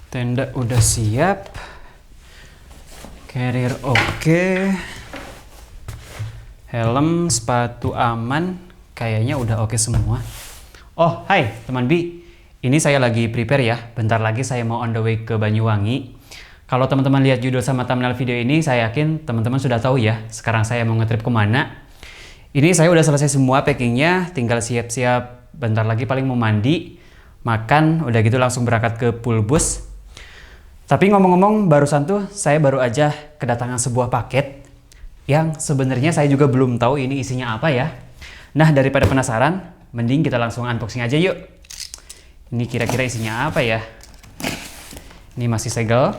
Tenda udah siap. Carrier oke. Helm, sepatu aman. Kayaknya udah oke semua. Oh, hai teman Bi. Ini saya lagi prepare ya. Bentar lagi saya mau on the way ke Banyuwangi. Kalau teman-teman lihat judul sama thumbnail video ini, saya yakin teman-teman sudah tahu ya. Sekarang saya mau ngetrip kemana. Ini saya udah selesai semua packingnya. Tinggal siap-siap. Bentar lagi paling mau mandi. Makan. Udah gitu langsung berangkat ke pool bus. Tapi ngomong-ngomong, barusan tuh saya baru aja kedatangan sebuah paket yang sebenarnya saya juga belum tahu ini isinya apa ya. Nah, daripada penasaran, mending kita langsung unboxing aja yuk. Ini kira-kira isinya apa ya? Ini masih segel.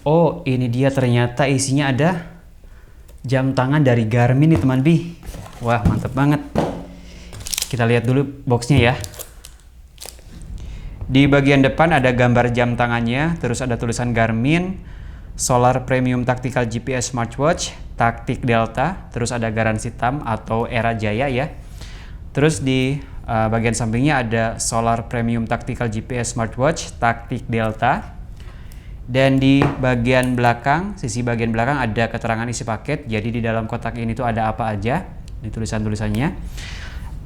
Oh, ini dia ternyata isinya ada jam tangan dari Garmin nih teman Bi. Wah, mantep banget. Kita lihat dulu boxnya ya. Di bagian depan ada gambar jam tangannya, terus ada tulisan Garmin, Solar Premium Tactical GPS Smartwatch, Tactic Delta, terus ada garansi TAM atau Era Jaya ya. Terus di bagian sampingnya ada Solar Premium Tactical GPS Smartwatch, Tactic Delta. Dan di bagian belakang, sisi bagian belakang ada keterangan isi paket. Jadi di dalam kotak ini tuh ada apa aja, ini tulisan-tulisannya.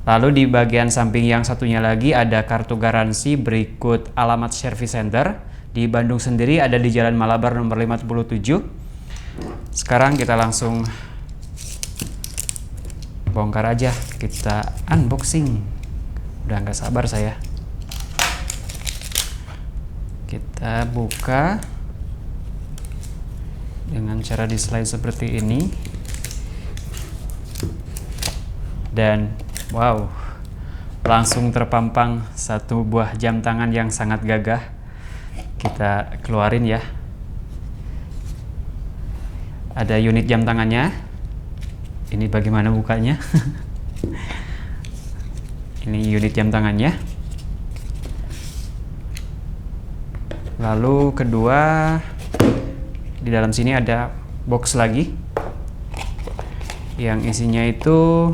Lalu di bagian samping yang satunya lagi ada kartu garansi berikut alamat service center. Di Bandung sendiri ada di Jalan Malabar nomor 57. Sekarang kita langsung bongkar aja, kita unboxing. Udah nggak sabar saya. Kita buka dengan cara di slide seperti ini. Dan wow, langsung terpampang satu buah jam tangan yang sangat gagah. Kita keluarin ya. Ada unit jam tangannya. Ini bagaimana bukanya? Ini unit jam tangannya. Lalu kedua, di dalam sini ada box lagi. Yang isinya itu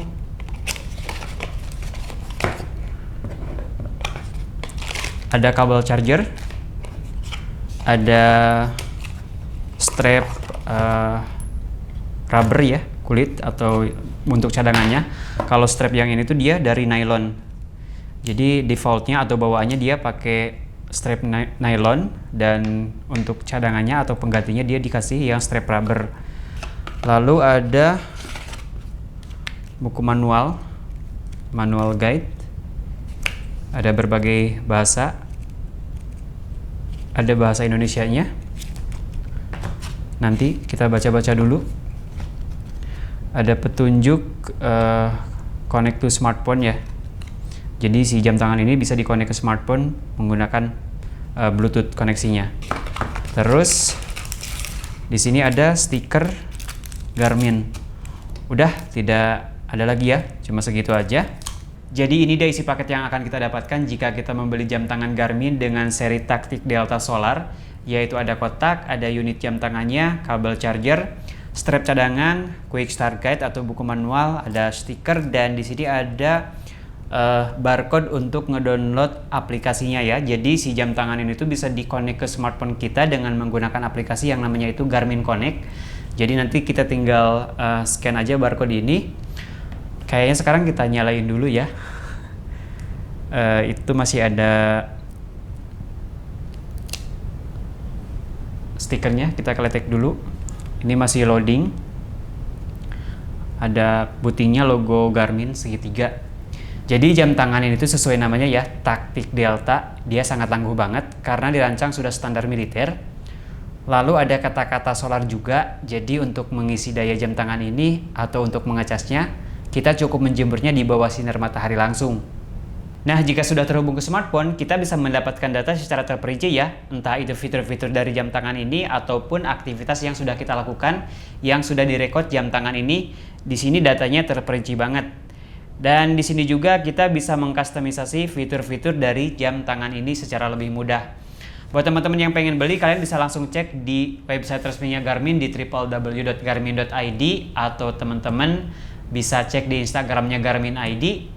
ada kabel charger, ada strap rubber ya, kulit atau untuk cadangannya. Kalau strap yang ini tuh dia dari nylon. Jadi defaultnya atau bawaannya dia pakai strap nylon, dan untuk cadangannya atau penggantinya dia dikasih yang strap rubber. Lalu ada buku manual guide. Ada berbagai bahasa. Ada bahasa Indonesianya. Nanti kita baca-baca dulu. Ada petunjuk connect to smartphone ya. Jadi si jam tangan ini bisa di-connect ke smartphone menggunakan Bluetooth koneksinya. Terus di sini ada stiker Garmin. Udah tidak ada lagi ya, cuma segitu aja. Jadi ini dia isi paket yang akan kita dapatkan jika kita membeli jam tangan Garmin dengan seri Tactic Delta Solar, yaitu ada kotak, ada unit jam tangannya, kabel charger, strap cadangan, quick start guide atau buku manual, ada stiker, dan di sini ada barcode untuk ngedownload aplikasinya ya. Jadi si jam tangan ini tuh bisa di-connect ke smartphone kita dengan menggunakan aplikasi yang namanya itu Garmin Connect. Jadi nanti kita tinggal scan aja barcode ini. Kayaknya sekarang kita nyalain dulu ya. Itu masih ada stikernya, kita keletek dulu. Ini masih loading. Ada bootingnya logo Garmin segitiga. Jadi jam tangan ini tuh sesuai namanya ya, Tactic Delta. Dia sangat tangguh banget karena dirancang sudah standar militer. Lalu ada kata-kata solar juga. Jadi untuk mengisi daya jam tangan ini atau untuk mengecasnya, kita cukup menjemurnya di bawah sinar matahari langsung. Nah, jika sudah terhubung ke smartphone, kita bisa mendapatkan data secara terperinci ya, entah itu fitur-fitur dari jam tangan ini ataupun aktivitas yang sudah kita lakukan yang sudah direkod jam tangan ini. Di sini datanya terperinci banget. Dan di sini juga kita bisa mengkustomisasi fitur-fitur dari jam tangan ini secara lebih mudah. Buat teman-teman yang pengen beli, kalian bisa langsung cek di website resminya Garmin di www.garmin.id, atau teman-teman bisa cek di Instagramnya Garmin ID.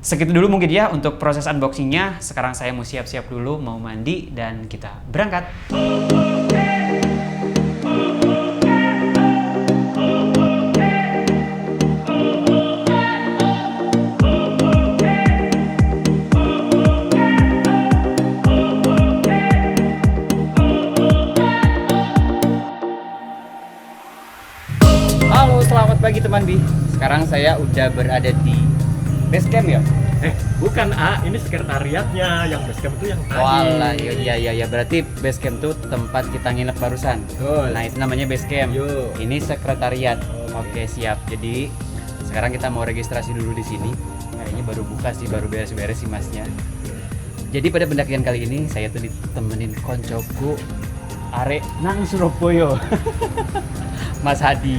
Segitu dulu mungkin ya untuk proses unboxingnya. Sekarang saya mau siap-siap dulu, mau mandi, dan kita berangkat. Halo, selamat pagi teman Bi. Sekarang saya udah berada di base camp ya? Bukan ini sekretariatnya, yang base camp itu yang tadi. Walah, iya. Berarti base camp tuh tempat kita nginep barusan. Betul. Nah, itu namanya base camp. Yo. Ini sekretariat. Oke, siap. Jadi sekarang kita mau registrasi dulu di sini. Kayaknya baru buka sih, baru beres-beres sih masnya. Jadi pada pendakian kali ini saya tuh ditemenin koncoku arek nang Surabaya. Mas Hadi.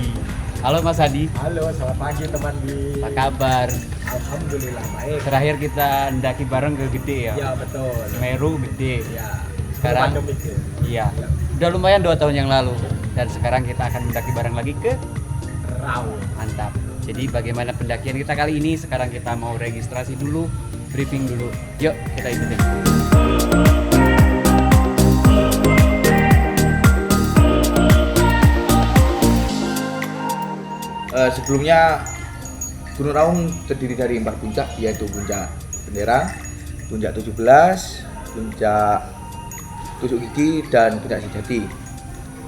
Halo Mas Hadi. Halo, selamat pagi teman Bi. Apa kabar? Alhamdulillah baik. Terakhir kita mendaki bareng ke Gede ya. Ya betul. Semeru Gede. Ya. Sekarang Pandemik ya. iya. Udah lumayan 2 tahun yang lalu. Dan sekarang kita akan mendaki bareng lagi ke Raung. Mantap. Jadi bagaimana pendakian kita kali ini? Sekarang kita mau registrasi dulu, briefing dulu. Yuk, kita ikutin. Sebelumnya Gunung Raung terdiri dari 4 puncak, yaitu puncak Bendera, puncak 17, puncak Tusuk Gigi, dan puncak Sejati.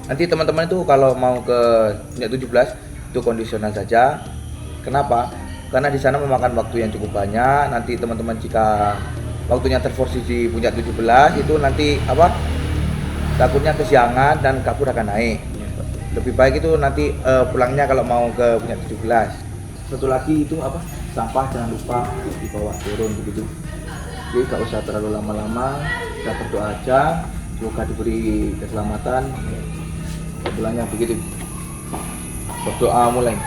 Nanti teman-teman itu kalau mau ke puncak 17 itu kondisional saja. Kenapa? Karena di sana memakan waktu yang cukup banyak. Nanti teman-teman jika waktunya terforsi di puncak 17 itu nanti takutnya kesiangan dan kabur akan naik. Lebih baik itu nanti pulangnya kalau mau ke puncak 17. Satu lagi itu sampah jangan lupa dibawa turun begitu. Jadi gak usah terlalu lama-lama, kita berdoa aja, semoga diberi keselamatan. Pulangnya begitu. Berdoa mulai.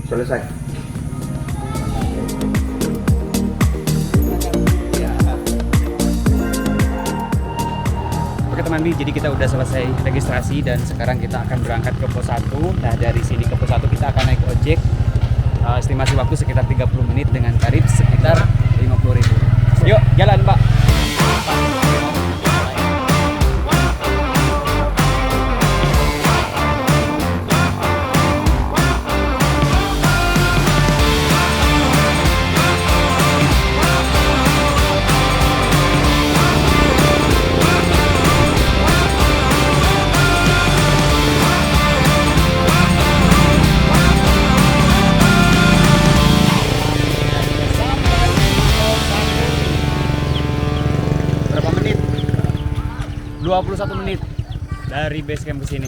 Selesai. Oke teman Bi, jadi kita udah selesai registrasi dan sekarang kita akan berangkat ke pos 1. Nah, dari sini ke pos 1 kita akan naik ojek. Estimasi waktu sekitar 30 menit dengan tarif sekitar 50.000. Yuk, jalan, Pak. Berapa menit? 21 menit dari base camp ke sini.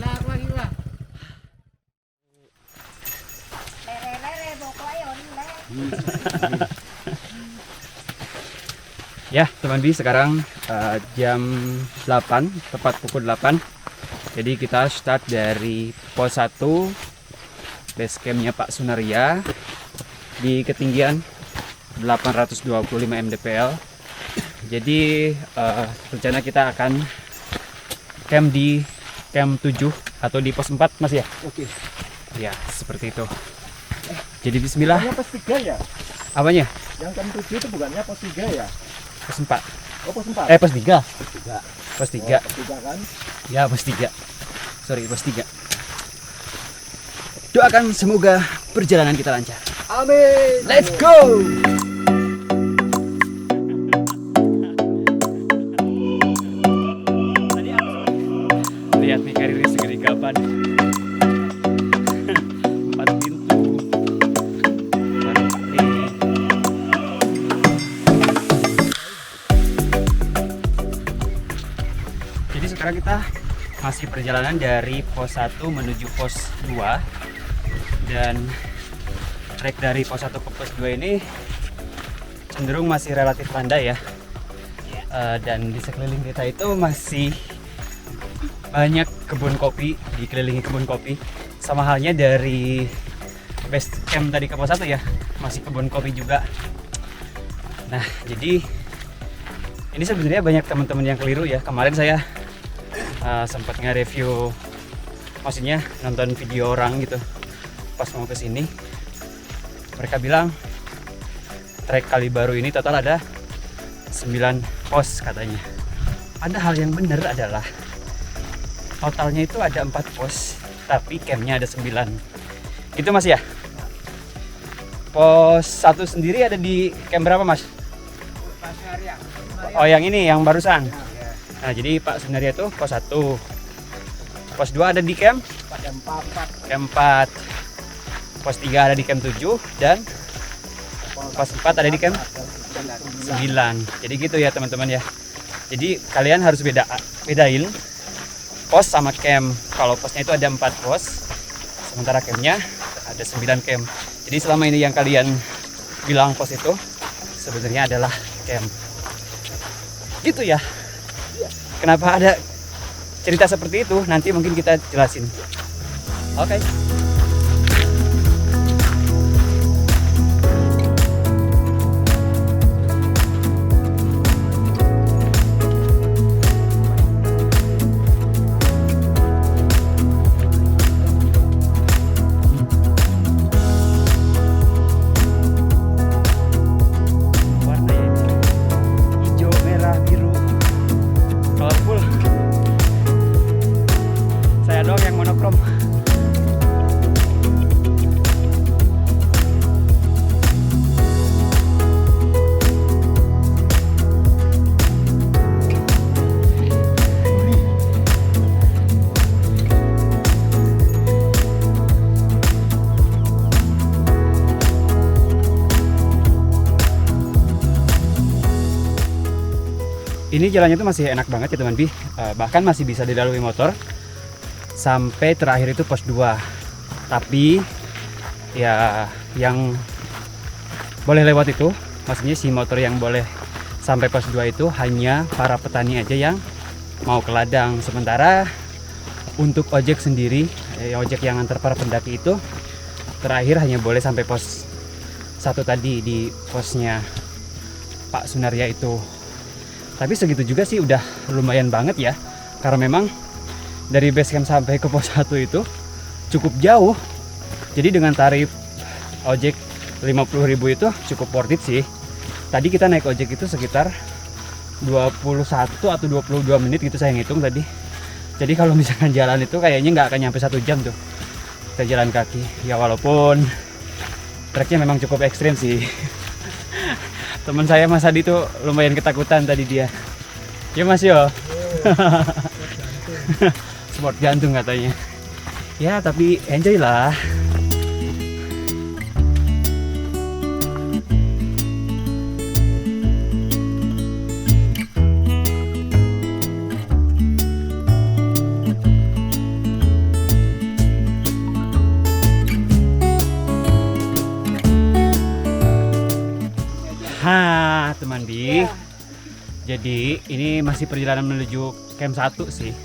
Ya, teman Bi, sekarang jam 8, tepat pukul 8. Jadi kita start dari pos 1 base campnya Pak Sunaria di ketinggian 825 mdpl. Jadi rencana kita akan camp di camp 7 atau di pos 4 Mas ya? Oke. Ya, seperti itu. Jadi bismillah. Bukannya pos 3 ya? Apanya? Yang camp 7 itu bukannya pos 3 ya? Pos 4. Oh, pos 4. Pos 3. Pos 3. Pos 3. Pos 3 kan? Ya, pos 3. Sorry, pos 3. Doakan semoga perjalanan kita lancar. Amin. Let's go! Lihat nih karirnya segede gaban. 4 pintu. Baru kali. Jadi sekarang kita masih perjalanan dari pos 1 menuju pos 2. Dan trek dari pos 1 ke pos 2 ini cenderung masih relatif landai ya. Dan di sekeliling kita itu masih banyak kebun kopi, dikelilingi kebun kopi. Sama halnya dari base camp tadi ke pos 1 ya, masih kebun kopi juga. Nah, jadi ini sebenarnya banyak teman-teman yang keliru ya. Kemarin saya sempat nge-review maksudnya nonton video orang gitu pas mau ke sini. Mereka bilang trek Kalibaru ini total ada 9 pos katanya. Padahal yang benar adalah totalnya itu ada 4 pos, tapi campnya ada 9. Gitu Mas ya? Pos 1 sendiri ada di camp berapa Mas? Oh yang ini, yang barusan? Nah jadi Pak Sunaria itu pos 1. Pos 2 ada di camp? Camp 4. Pos 3 ada di camp 7 dan pos 4 ada di camp 9. Jadi gitu ya teman-teman ya. Jadi kalian harus bedain pos sama camp. Kalau posnya itu ada 4 pos, sementara campnya ada 9 camp. Jadi selama ini yang kalian bilang pos itu sebenarnya adalah camp. Gitu ya. Kenapa ada cerita seperti itu? Nanti mungkin kita jelasin. Oke. Ini jalannya tuh masih enak banget ya teman Bi, bahkan masih bisa dilalui motor sampai terakhir itu pos 2. Tapi ya yang boleh lewat itu, maksudnya si motor yang boleh sampai pos 2 itu hanya para petani aja yang mau ke ladang. Sementara untuk ojek sendiri, ojek yang antar para pendaki itu terakhir hanya boleh sampai pos 1 tadi, di posnya Pak Sunaria itu. Tapi segitu juga sih udah lumayan banget ya, karena memang dari base camp sampai ke pos 1 itu cukup jauh. Jadi dengan tarif ojek 50.000 itu cukup worth it sih. Tadi kita naik ojek itu sekitar 21 atau 22 menit gitu saya ngitung tadi. Jadi kalau misalkan jalan itu kayaknya nggak akan nyampe 1 jam tuh kita jalan kaki. Ya walaupun treknya memang cukup ekstrim sih. Teman saya Mas Adi tuh lumayan ketakutan tadi dia. Ya Mas yo. Sport jantung katanya. Ya tapi enjoy lah. Teman Bi, jadi ini masih perjalanan menuju camp 1 sih.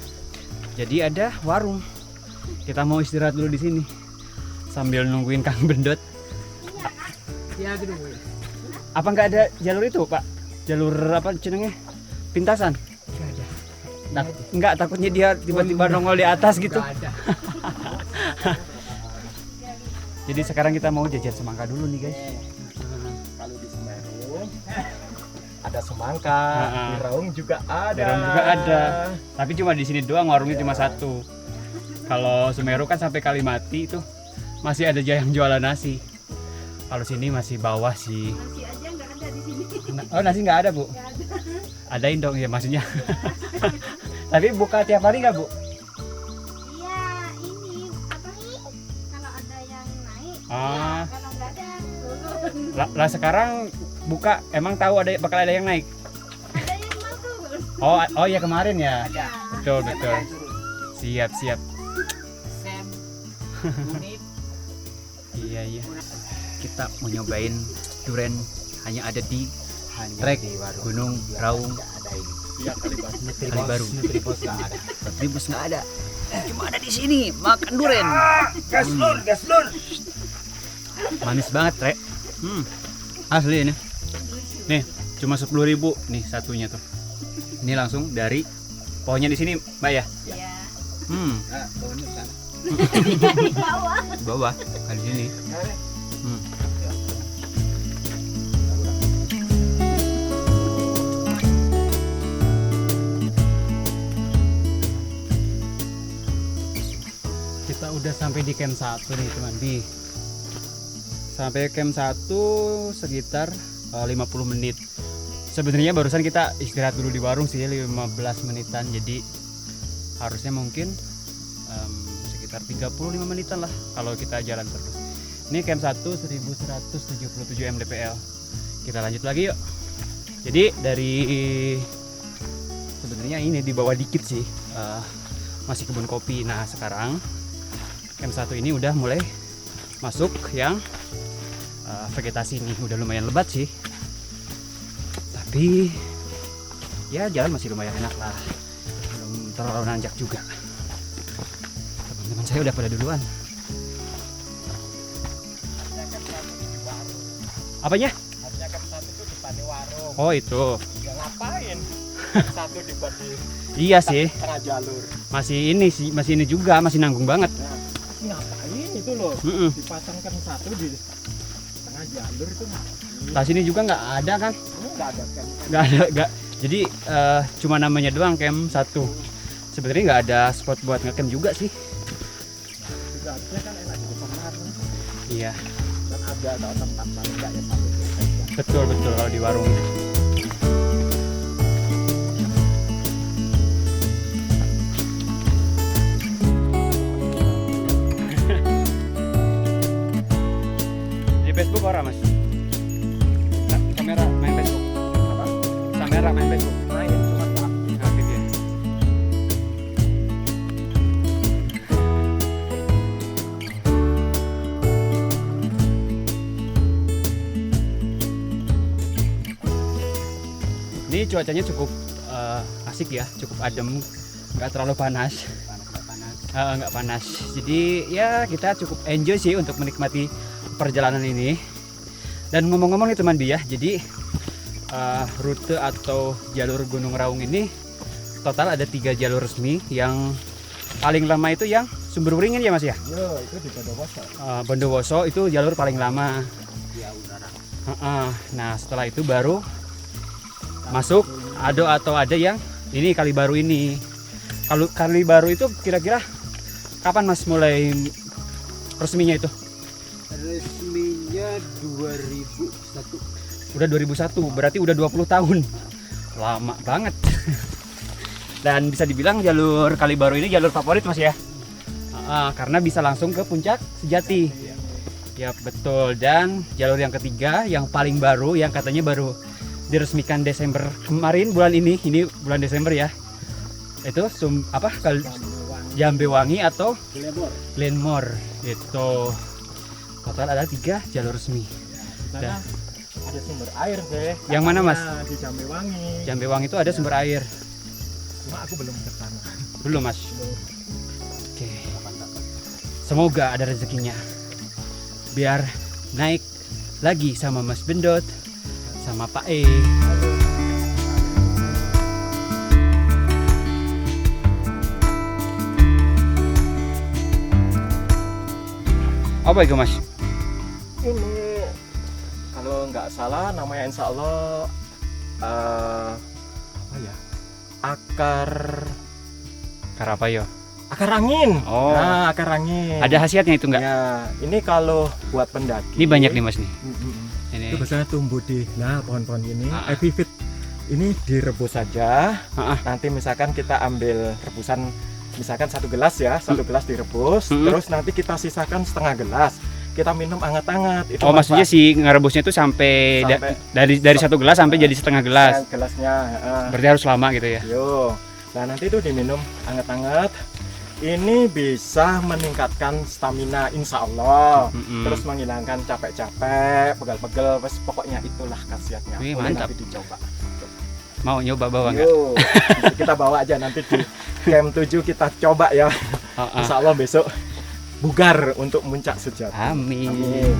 Jadi ada warung. Kita mau istirahat dulu di sini sambil nungguin Kang Bendot. Iya, gitu. Apa nggak ada jalur itu, Pak? Jalur apa cenengnya? Pintasan? Nggak ada. Nggak, takutnya dia tiba-tiba nongol di atas gitu. Nggak ada. Jadi sekarang kita mau jajan semangka dulu nih, guys. Kalau di Semeru ada semangka, di Raung juga ada. Di Raung juga ada. Tapi cuma di sini doang warungnya cuma 1. Kalau Semeru kan sampai Kalimati itu masih ada yang jualan nasi. Kalau sini masih bawah sih. Nasi aja nggak ada di sini. Oh nasi nggak ada Bu? Nggak ada. Adain dong ya maksudnya. Tapi buka tiap hari nggak Bu? Iya ini apa nih? Kalau ada yang naik, Ah. ya, kalau nggak ada turun. Lah sekarang buka emang tahu bakal ada yang naik? Ada yang mau turun. Oh ya kemarin ya. Ya. Betul. Siap. Iya. Kita mau nyobain durian hanya ada di trek Gunung Raung Kalibaru. Tribus nggak ada. Cuma ada di sini makan durian. Gas lur. Manis banget, Rek. Asli ini. Nih, cuma 10.000 nih satunya tuh. Ini langsung dari pohonnya di sini, Mbak ya. Iya. Nah, Di bawah. Di bawah, kali sini. Hmm. Kita udah sampai di camp 1 nih teman Bi. Sampai camp 1 sekitar 50 menit. Sebenarnya barusan kita istirahat dulu di warung sih 15 menitan. Jadi harusnya mungkin sekitar 35 menitan lah kalau kita jalan terus. Ini camp 1 1177 mdpl. Kita lanjut lagi yuk. Jadi dari sebenarnya ini di bawah dikit sih masih kebun kopi. Nah sekarang camp 1 ini udah mulai masuk yang vegetasi nih, udah lumayan lebat sih. Tapi ya jalan masih lumayan enak lah, belum terlalu nanjak juga. Teman-teman saya udah pada duluan. Apanya? Harusnya camp 1 itu depannya warung. Oh itu. Ya ngapain? Satu dibuat di Iya sih, tengah jalur. masih ini sih, masih ini juga, masih nanggung banget. Nah, ngapain itu loh? Mm-mm. Dipasangkan satu di tengah jalur itu ngapain? Tas ini juga nggak ada kan? Ini nggak ada kan? Nggak ada, nggak. Jadi cuma namanya doang camp 1. Sebenarnya nggak ada spot buat ngecamp juga sih. Juga harusnya kan enak di kamar. Iya, Dan ada tempat lain nggak ya satu. betul kalau di warung. Di Facebook orang mas? Kamera main Facebook? Apa? Kamera main Facebook? Main cuma tak. Aktif ya. Ini cuacanya cukup asik ya, cukup adem, nggak terlalu panas. Nggak panas. Jadi ya kita cukup enjoy sih untuk menikmati perjalanan ini. Dan ngomong-ngomong nih teman Bi ya, jadi rute atau jalur Gunung Raung ini total ada 3 jalur resmi. Yang paling lama itu yang Sumber Waringin ya mas ya? Yo, itu di Bondowoso. Bondowoso itu jalur paling lama. Ya udara. Nah setelah itu baru masuk Ado atau ada yang ini Kali Baru ini. Kalau Kali Baru itu kira-kira kapan mas mulai resminya itu? Resminya 2001. Udah 2001, berarti udah 20 tahun. Lama banget. Dan bisa dibilang jalur Kali Baru ini jalur favorit mas ya? Karena bisa langsung ke puncak sejati. Ya betul. Dan jalur yang ketiga yang paling baru, yang katanya baru diresmikan Desember kemarin, bulan ini bulan Desember ya. Itu Jambewangi atau Glenmore. Itu total ada 3 jalur resmi. Sana ada sumber air deh. Yang mana mas? Di Jambewangi. Jambewangi itu ada sumber air. Cuma aku belum ke sana. Belum mas. Oke. Semoga ada rezekinya. Biar naik lagi sama Mas Bendot, sama Pak E. Apa itu mas? Ini kalau nggak salah namanya insya Allah apa ya? Akar Apa yo? angin. Oh. Nah, akar angin. Ada khasiatnya itu enggak? Ya, ini kalau buat pendaki. Ini banyak nih mas nih. Ini. Itu biasanya tumbuh di pohon-pohon ini. Ah. Epiphyt ini direbus saja. Ah. Nanti misalkan kita ambil rebusan misalkan 1 gelas ya, 1 gelas direbus, terus nanti kita sisakan setengah gelas. Kita minum hangat-hangat. Itu Oh maksudnya si ngerebusnya itu sampai dari 1 gelas sampai jadi setengah gelas. Gelasnya. Berarti harus lama gitu ya? Yo. Nah nanti itu diminum hangat-hangat. Ini bisa meningkatkan stamina insya Allah. Terus menghilangkan capek-capek, pegel-pegel, pokoknya itulah khasiatnya. Wih, Boleh mantap. nanti dicoba. Mau nyoba bawa nggak? Yo, kita bawa aja nanti di camp 7 kita coba ya. Insya Allah besok bugar untuk muncak sejati. Amin. Amin.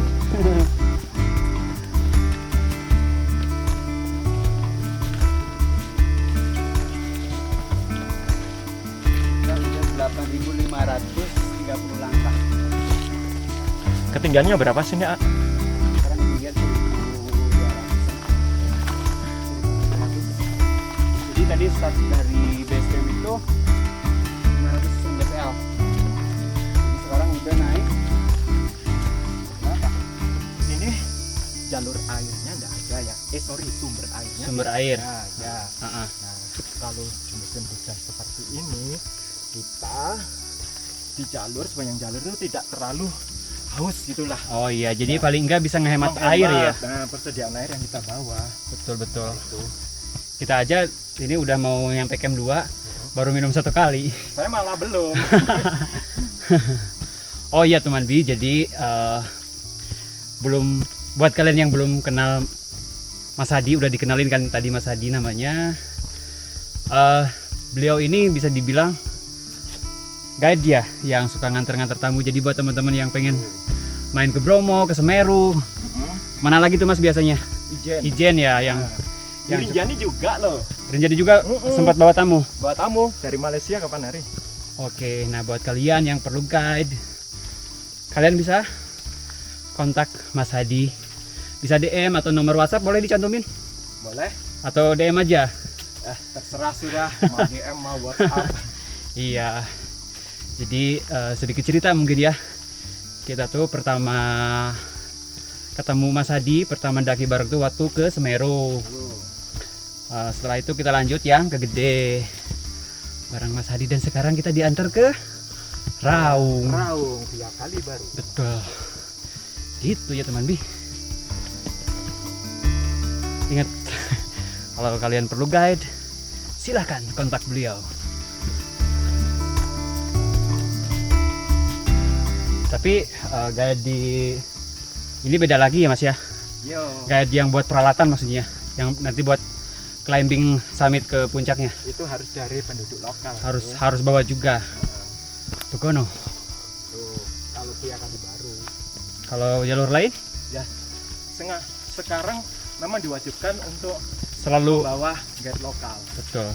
30 langkah. Ketinggiannya berapa sih nih, A? Sekarang ketinggian 1.200. Jadi tadi start dari base camp itu 500 mdpl. Jadi sekarang udah naik berapa? Ini jalur airnya nggak ada ya? Sumber airnya. Sumber air. Ya. Nah, kalau musim hujan seperti ini, kita di jalur sepanjang jalur itu tidak terlalu haus gitulah. Oh iya, jadi paling enggak bisa ngehemat air ya. Nah, persediaan air yang kita bawa. Betul. Kita aja ini udah mau nyampe camp 2, baru minum 1 kali. Saya malah belum. Oh iya teman Bi, jadi belum, buat kalian yang belum kenal Mas Hadi, udah dikenalin kan tadi Mas Hadi namanya. Beliau ini bisa dibilang guide ya, yang suka nganter-nganter tamu. Jadi buat teman-teman yang pengen main ke Bromo, ke Semeru, mana lagi tuh Mas biasanya? Ijen ya, yang Rinjani juga loh. Rinjani juga sempat bawa tamu. Bawa tamu dari Malaysia kapan hari? Oke, nah buat kalian yang perlu guide, kalian bisa kontak Mas Hadi. Bisa DM atau nomor WhatsApp boleh dicantumin? Boleh. Atau DM aja? Terserah sudah, mau DM mau WhatsApp. Iya. Jadi sedikit cerita mungkin ya. Kita tuh pertama ketemu Mas Hadi, pertama daki bareng tuh waktu ke Semeru. Setelah itu kita lanjut yang ke Gede bareng Mas Hadi, dan sekarang kita diantar ke Raung. Raung 3 kali baru. Betul. Gitu ya teman Bi. Ingat, kalau kalian perlu guide, silahkan kontak beliau. Tapi guide di ini beda lagi ya Mas ya. Yo. Guide yang buat peralatan maksudnya, yang nanti buat climbing summit ke puncaknya. Itu harus dari penduduk lokal. Harus bawa juga. Begono. Tuh, kalau Pia kali baru. Kalau jalur lain Ya, sekarang memang diwajibkan untuk selalu bawa guide lokal. betul.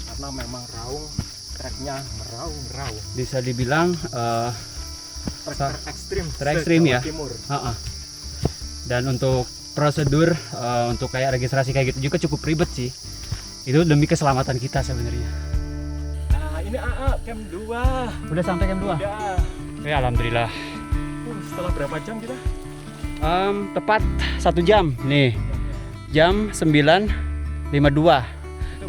Karena memang Raung treknya meraung-raung. Bisa dibilang Trek ekstrim. Terekstrim ya. Jawa Timur. Dan untuk prosedur untuk kayak registrasi kayak gitu juga cukup ribet sih. Itu demi keselamatan kita sebenarnya. Nah, ini AA camp 2. Udah sampai camp 2? Udah. Ya alhamdulillah. Setelah berapa jam kita? Tepat 1 jam. Nih. Jam 9.52. Itu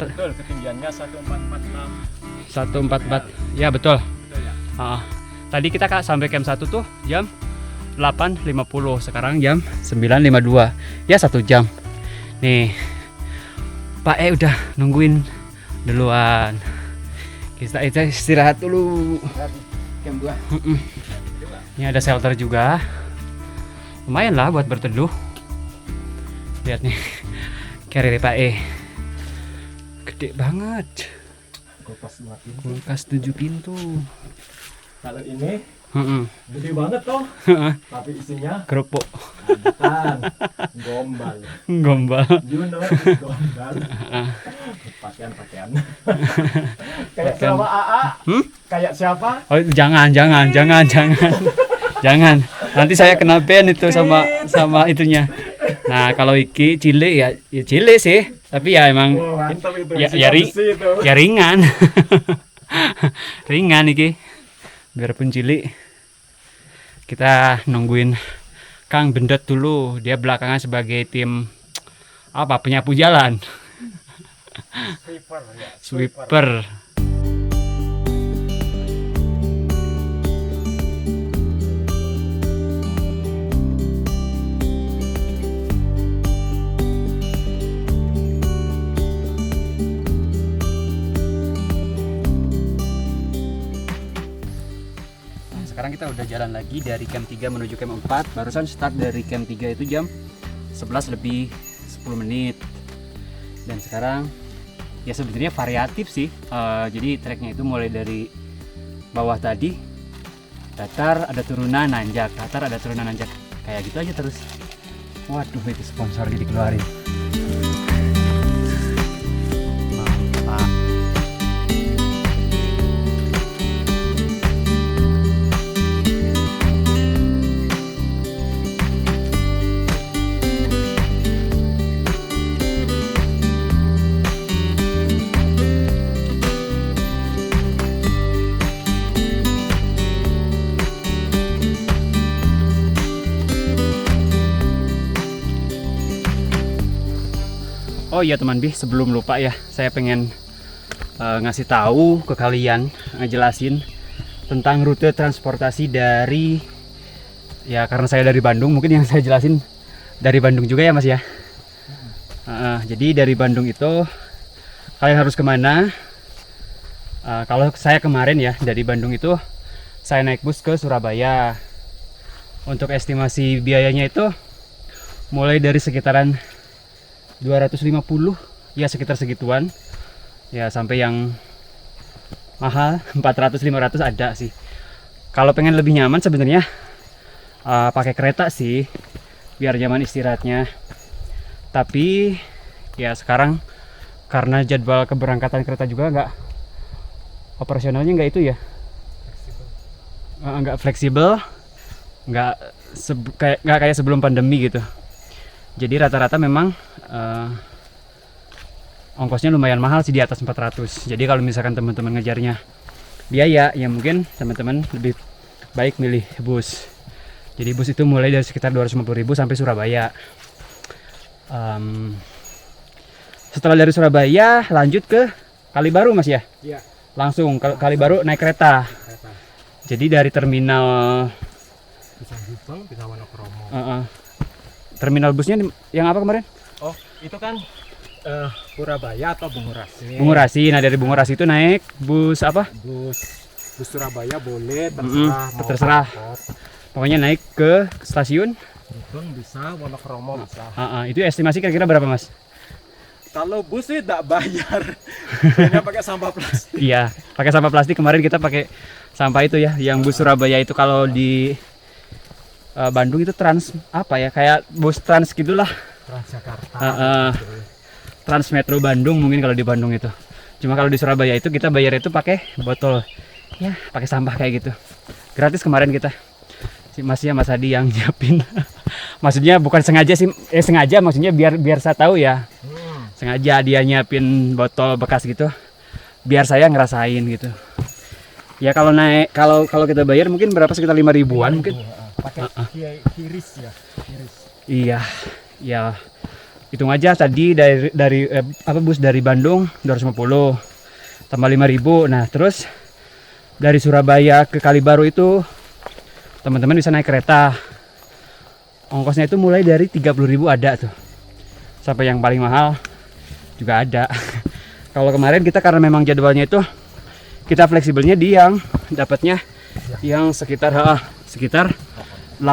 betul, ketinggiannya 1446. 144. Ya betul. Betul ya. Tadi kita sampai camp 1 tuh jam 8.50. Sekarang jam 9.52. Ya 1 jam. Nih. Pak udah nungguin duluan. Kita istirahat dulu. Camp 2. Ini ada shelter juga. Lumayan lah buat berteduh. Lihat nih. Carrier Pak gede banget. Kulkas 7 pintu. Kalau ini Heeh. gede banget toh. Tapi isinya Kerupuk. bukan gombal. Gombal. You know, gombal. Pakaian. Kayak siapa AA? Kayak siapa? Oh, jangan. Jangan. Nanti saya kena ban itu sama itunya. Nah, kalau iki cilik ya cilik sih, tapi ya emang Mantap itu. ya ringan. Ringan iki. Biarpun cilik. Kita nungguin Kang Bendet dulu, dia belakangan sebagai tim penyapu jalan. Sweeper. Sekarang kita udah jalan lagi dari camp 3 menuju camp 4. Barusan start dari camp 3 itu jam 11 lebih 10 menit. Dan sekarang ya sebenarnya variatif sih. Jadi treknya itu mulai dari bawah tadi, datar ada turunan nanjak, datar ada turunan nanjak, kayak gitu aja terus. Waduh, itu sponsornya dikeluarin. Mantap. Oh iya teman Bi, sebelum lupa ya, saya pengen ngasih tahu ke kalian, ngejelasin tentang rute transportasi dari, ya karena saya dari Bandung, mungkin yang saya jelasin dari Bandung juga ya Mas ya. Jadi dari Bandung itu kalian harus kemana? Kalau saya kemarin ya dari Bandung itu saya naik bus ke Surabaya. Untuk estimasi biayanya itu mulai dari sekitaran 250 ya, sekitar segituan ya, sampai yang mahal 400-500 ada sih. Kalau pengen lebih nyaman sebenarnya pakai kereta sih biar nyaman istirahatnya. Tapi ya sekarang karena jadwal keberangkatan kereta juga nggak, operasionalnya nggak itu ya, nggak fleksibel, nggak kayak sebelum pandemi gitu. Jadi rata-rata memang ongkosnya lumayan mahal sih, di atas 400. Jadi kalau misalkan teman-teman ngejarnya biaya, ya mungkin teman-teman lebih baik milih bus. Jadi bus itu mulai dari sekitar 250.000 sampai Surabaya. Setelah dari Surabaya lanjut ke Kalibaru Mas ya? Iya. Langsung ke Kalibaru naik kereta. Jadi dari terminal Bisa Gubeng, bisa Wonokromo. terminal busnya yang apa kemarin? Oh, itu kan Purabaya atau Bungurasi. Bungurasi. Nah dari Bungurasi itu naik bus apa? Bus Surabaya boleh, terserah. mau terserah. angkot. Pokoknya naik ke stasiun. Gubeng bisa, Wonokromo bisa. Itu estimasi kira-kira berapa Mas? Kalau bus sih tidak bayar. Hanya pakai sampah plastik. Iya, pakai sampah plastik. Kemarin kita pakai sampah itu ya, yang bus Surabaya itu. Kalau di Bandung itu trans apa ya, kayak bus trans gitulah. Transjakarta. Trans Metro Bandung mungkin kalau di Bandung itu. Cuma kalau di Surabaya itu kita bayar itu pakai botol. Ya, pakai sampah kayak gitu. Gratis kemarin kita. Si Masnya Mas Hadi yang nyiapin. Maksudnya bukan sengaja sih, sengaja maksudnya biar saya tahu ya. Sengaja dia nyiapin botol bekas gitu. Biar saya ngerasain gitu. Ya kalau naik kalau kita bayar mungkin berapa, sekitar 5.000-an mungkin. Pakai kiris ya, kiris. Iya. Ya. Hitung aja tadi dari bus dari Bandung 250 tambah 5.000. Nah, terus dari Surabaya ke Kalibaru itu teman-teman bisa naik kereta. Ongkosnya itu mulai dari 30.000 ada tuh. Sampai yang paling mahal juga ada. Kalau kemarin kita karena memang jadwalnya itu kita fleksibelnya di yang dapatnya yang sekitar 88.000.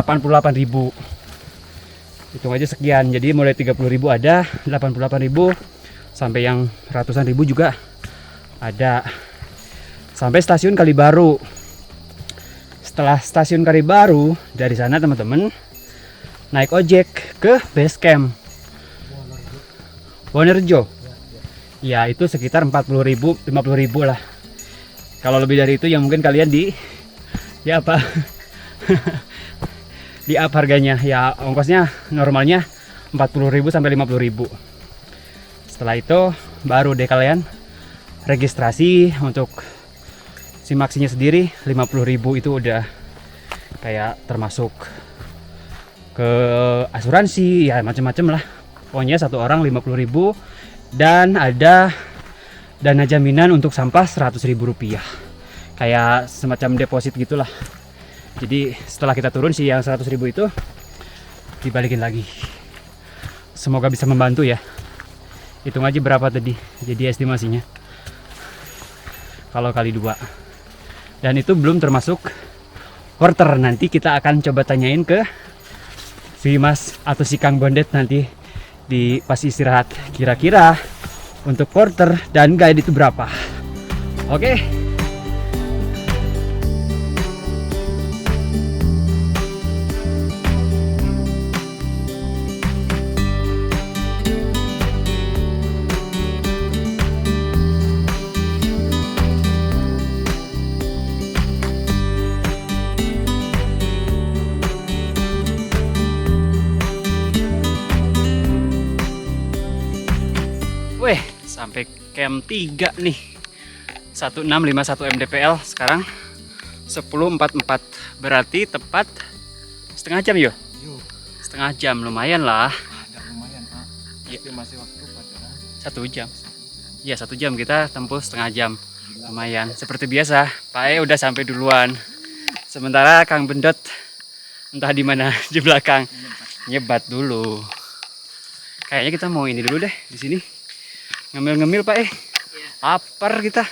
Hitung aja sekian. Jadi mulai 30.000 ada, 88.000 sampai yang ratusan ribu juga ada. Sampai stasiun Kalibaru. Setelah stasiun Kalibaru, dari sana teman-teman naik ojek ke base camp Wonerjo. Ya itu sekitar 40.000, 50.000 lah. Kalau lebih dari itu ya mungkin kalian di up harganya. Ya ongkosnya normalnya 40.000 sampai 50.000. Setelah itu baru deh kalian registrasi untuk simaksinya sendiri. 50.000 itu udah kayak termasuk ke asuransi ya, macam-macam lah. Pokoknya satu orang 50.000 dan ada dana jaminan untuk sampah Rp100.000. Kayak semacam deposit gitulah. Jadi setelah kita turun sih yang 100.000 itu dibalikin lagi. Semoga bisa membantu ya. Hitung aja berapa tadi. Jadi estimasinya kalau kali 2. Dan itu belum termasuk porter. Nanti kita akan coba tanyain ke si Mas atau si Kang Bondet nanti di pas istirahat, kira-kira untuk porter dan guide itu berapa. Oke. Weh, sampai camp 3 nih. 1651 mdpl, sekarang 10.44. Berarti tepat setengah jam yo? Setengah jam, lumayan lah. Ada lumayan, Pak. Ya. Estimasi waktu perjalanan 1 jam. Iya 1 jam, kita tempuh setengah jam. Lumayan. Seperti biasa, Pak E udah sampai duluan. Sementara Kang Bendot entah di mana di belakang nyebat dulu. Kayaknya kita mau ini dulu deh di sini. Ngemil-ngemil Pak E. Lapar kita.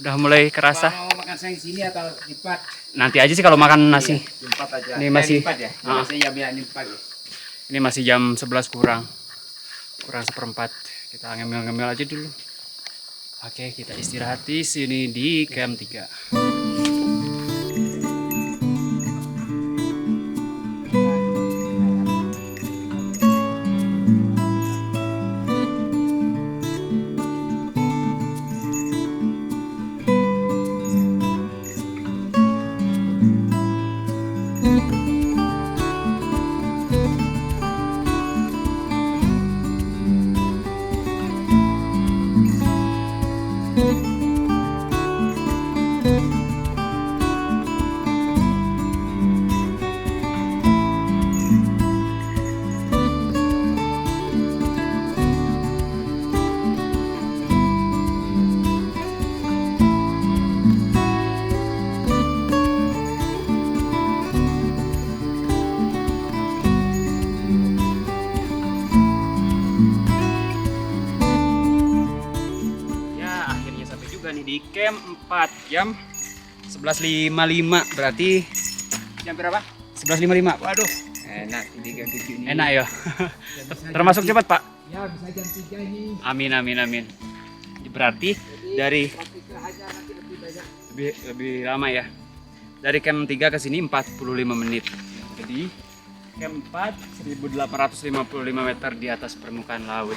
Udah mulai kerasa. Mau makan siang di sini atau di Pat? Nanti aja sih kalau makan nasi. Di Pat aja. Ini masih- di Pat ya. Ah. Biasanya jam di Pat ya. Ini masih jam 11 kurang seperempat. Kita ngemil-ngemil aja dulu. Oke, kita istirahat di sini di camp 3. Ya, akhirnya sampai juga nih di camp 4 jam 11.55, berarti jam berapa? 11.55. Waduh, Enak di jam 7 ini. enak ya. Termasuk cepat, Pak. Ya bisa jam 3 ini. Amin amin amin. Berarti dari Istirahatnya nanti lebih banyak. lebih lama ya. Dari camp 3 ke sini 45 menit. Jadi camp 4 1855 meter di atas permukaan laut.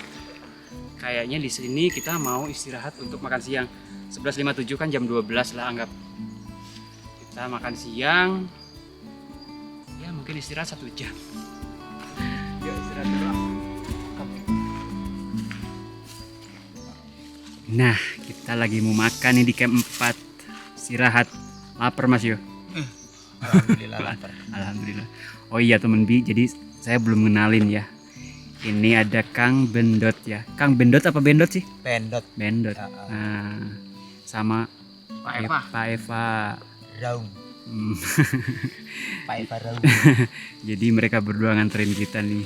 Kayaknya di sini kita mau istirahat untuk makan siang. 11.57 kan jam 12 lah anggap. Kita makan siang. Ya mungkin istirahat 1 jam. Yuk istirahat dulu. Nah, kita lagi mau makan nih di camp 4. Istirahat. Lapar Mas Yo. Alhamdulillah lapar. Alhamdulillah. Oh iya temen Bi, jadi saya belum kenalin ya. Ini ada Kang Bendot ya. Kang Bendot apa Bendot sih? Pendot. Bendot. Ya, Nah, sama Pak Eva. Pak Eva. Raung. Hmm. Pak Eva Raung. Jadi mereka berdua nganterin kita nih.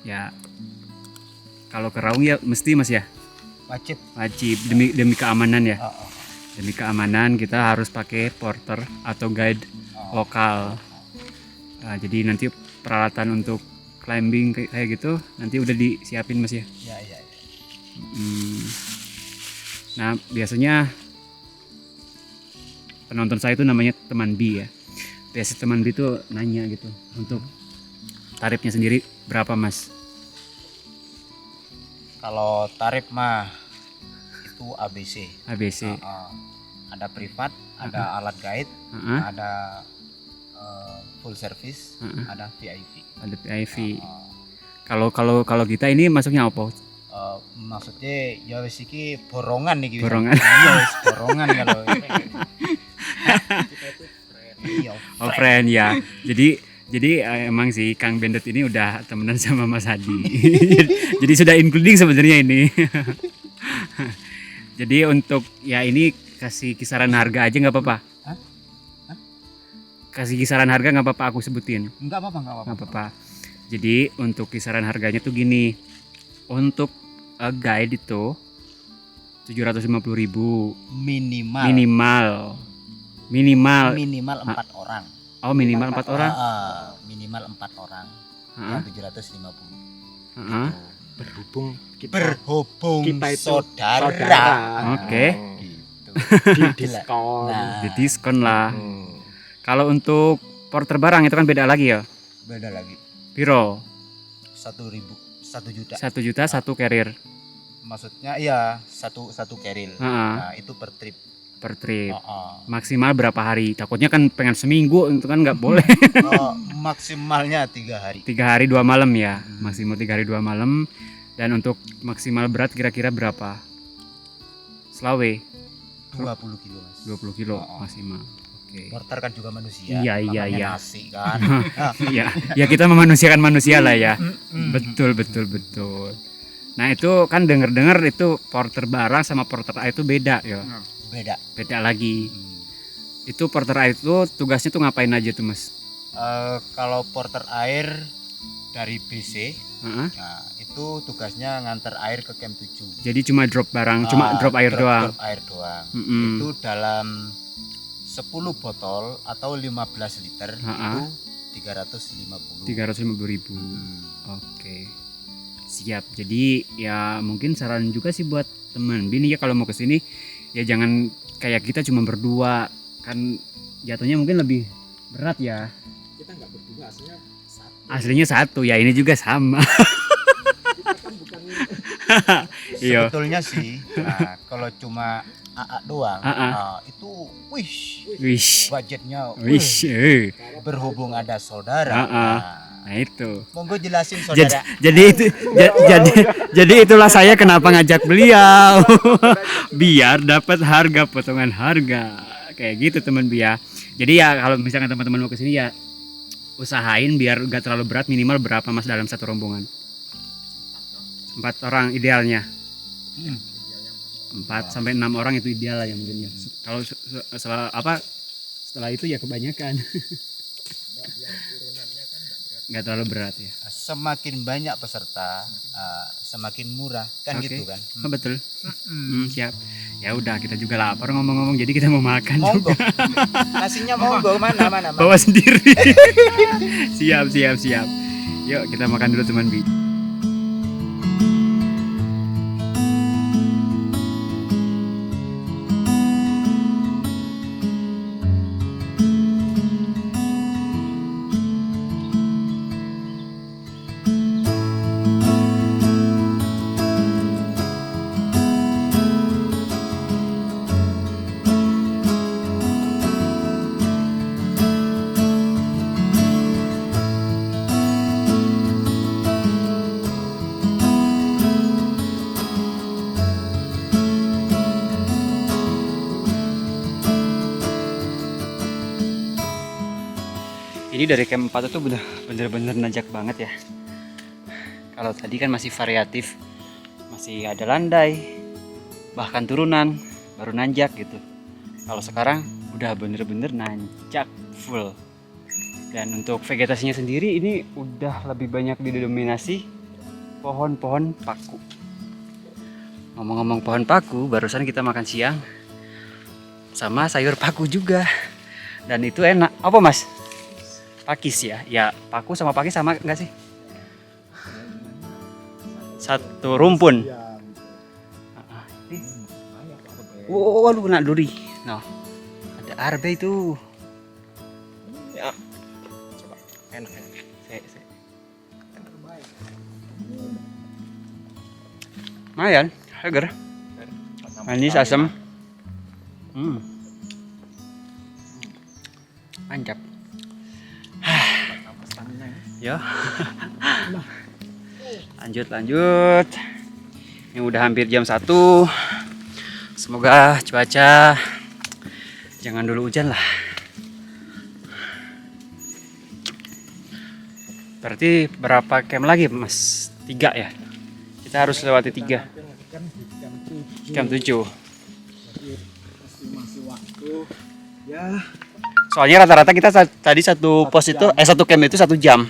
Ya kalau ke Raung ya mesti Mas ya, Wajib. wajib demi keamanan ya. Oh. Demi keamanan kita harus pakai porter atau guide lokal. Nah, jadi nanti peralatan untuk climbing kayak gitu nanti udah disiapin Mas ya. Ya. Nah biasanya penonton saya itu namanya teman B ya. Biasa teman B itu nanya gitu untuk tarifnya sendiri berapa Mas? Kalau tarif mah itu ABC. ABC. Ada privat, ada alat guide, Heeh, ada full service, Heeh. ada VIP. ada PIV. Uh, Kalau kita ini masuknya apa? Maksudnya ya wis iki borongan nih gitu. Borongan. Iya wis borongan kalau. Iya. Oh friend ya. Jadi emang sih Kang Bendot ini udah temenan sama Mas Hadi. Jadi sudah including sebenarnya ini. Jadi untuk ya ini kasih kisaran harga aja nggak apa-apa. Hah? Kasih kisaran harga nggak apa-apa aku sebutin. Enggak apa-apa, enggak apa-apa. Nggak apa-apa. Jadi untuk kisaran harganya tuh gini. Untuk guide itu 750.000 Minimal. minimal. Minimal 4 orang. Oh minimal 4 orang. Minimal 4 orang. Heeh, Yang 750. heeh. Berhubung kita Berhubung kita itu saudara. Oke. Gitu. di diskon. Nah, Di diskon lah. Hmm. Kalau untuk porter barang itu kan beda lagi ya. beda lagi. Piro? 1.000, 1 juta. 1 juta 1 carrier Maksudnya iya satu keril. Heeh. Nah, itu per trip. per trip. Oh, Maksimal berapa hari? Takutnya kan pengen seminggu itu kan nggak boleh. maksimalnya 3 hari. 3 hari 2 malam ya. Maksimal 3 hari 2 malam. Dan untuk maksimal berat kira-kira berapa? Selawe 20 kilo mas. 20 kilo Oh. maksimal. Oke. Porter kan juga manusia. Iya, makanya iya. nasi kan. Ya, ya kita memanusiakan manusia lah ya. Mm-mm. Betul. Nah itu kan denger-dengar itu porter barang sama porter air itu beda ya. Beda. Beda lagi. Itu porter air itu tugasnya tuh ngapain aja tuh Mas? Kalau porter air dari BC, Heeh. nah, itu tugasnya nganter air ke camp 7. Jadi cuma drop barang, cuma drop air doang. Drop air doang. Mm-mm. Itu dalam 10 botol atau 15 liter Ha-ha. itu 350. 350.000. Oke. Siap. Jadi ya mungkin saran juga sih buat teman bini ya kalau mau ke sini ya jangan kayak kita cuma berdua, kan jatuhnya mungkin lebih berat ya. Kita nggak berdua, aslinya satu. Aslinya satu ya, ini juga sama. Kita kan bukan Iya. Sebetulnya sih, nah, kalau cuma AA doang, AA. nah, itu wish Wish. budgetnya Wish. berhubung ada saudara. AA. Nah, Nah itu. monggo jelasin Jadi, saudara. jadi itu jadi itulah saya kenapa ngajak beliau. Biar dapat harga potongan harga. Kayak gitu teman Bia. Jadi ya kalau misalkan teman-teman mau ke sini ya usahain biar gak terlalu berat, minimal berapa Mas dalam satu rombongan? 4 orang idealnya. 4 sampai 6 orang itu ideal lah ya mungkin ya. Kalau setelah itu ya kebanyakan. Nggak terlalu berat ya. Semakin banyak peserta, semakin murah kan Oke. gitu kan. Oh, betul. Siap. Ya udah kita juga lapar ngomong-ngomong, jadi kita mau makan Monggo. juga. Nasinya monggo mana. Bawa sendiri. Siap. Yuk kita makan dulu teman Bi. Ini dari camp 4 itu bener-bener nanjak banget ya. Kalau tadi kan masih variatif, masih ada landai, bahkan turunan, baru nanjak gitu. Kalau sekarang udah bener-bener nanjak full. Dan untuk vegetasinya sendiri ini udah lebih banyak didominasi pohon-pohon paku. Ngomong-ngomong pohon paku, barusan kita makan siang sama sayur paku juga. Dan itu enak. Apa Mas? Pakis ya? Ya paku sama pakis sama enggak sih? Satu rumpun. Waduh kena duri. Nah, ada arbe itu. ya. Coba enak. Lumayan, seger. Manis asam. Mantap. Ya. Lanjut. Ini udah hampir jam 1. Semoga cuaca jangan dulu hujan lah. Berarti berapa camp lagi Mas? 3 ya? Kita harus lewati 3. Camp 7. Masih waktu ya. Soalnya rata-rata kita tadi satu pos itu satu camp itu 1 jam.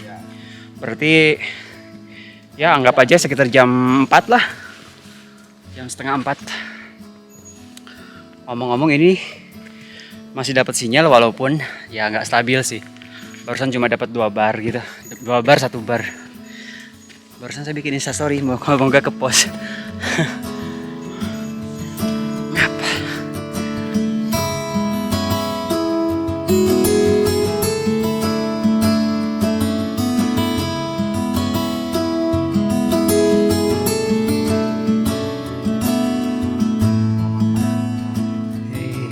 Berarti ya anggap aja sekitar jam 4 lah. Jam setengah 4. Ngomong-ngomong ini masih dapat sinyal walaupun ya nggak stabil sih. Barusan cuma dapat 2 bar gitu. 2 bar 1 bar. Barusan saya bikin instastory mau nggak ke pos. Ngapa?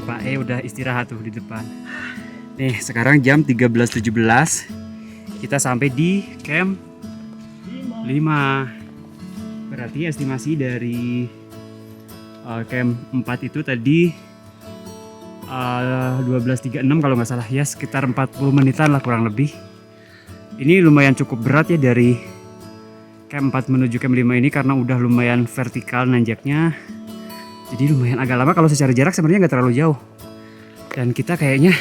Pak udah istirahat tuh di depan. Nih sekarang jam 13.17. Kita sampai di camp 5. Berarti estimasi dari camp 4 itu tadi 12.36 kalau nggak salah ya, sekitar 40 menitan lah kurang lebih. Ini lumayan cukup berat ya dari camp 4 menuju camp 5 ini karena udah lumayan vertikal nanjaknya. Jadi lumayan agak lama, kalau secara jarak sebenarnya nggak terlalu jauh. Dan kita kayaknya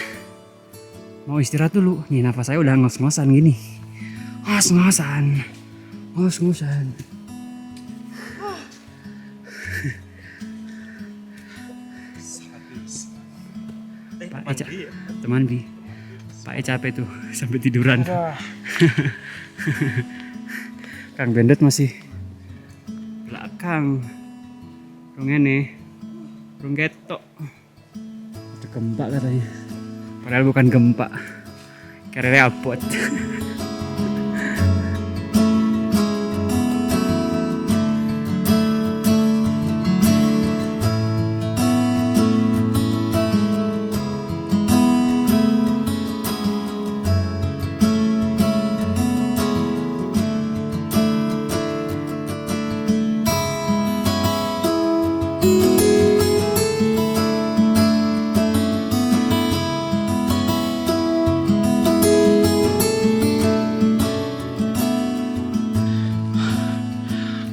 mau istirahat dulu. Nih nafas saya udah ngos-ngosan gini. Ngos-ngosan. Ngos-ngosan. Pak Eca, teman Bi. Pak Eca capek tuh sampai tiduran. Kang Bendet masih belakang. Rungene, runggetok. Itu gempa katanya. Padahal bukan gempa. Karena abot.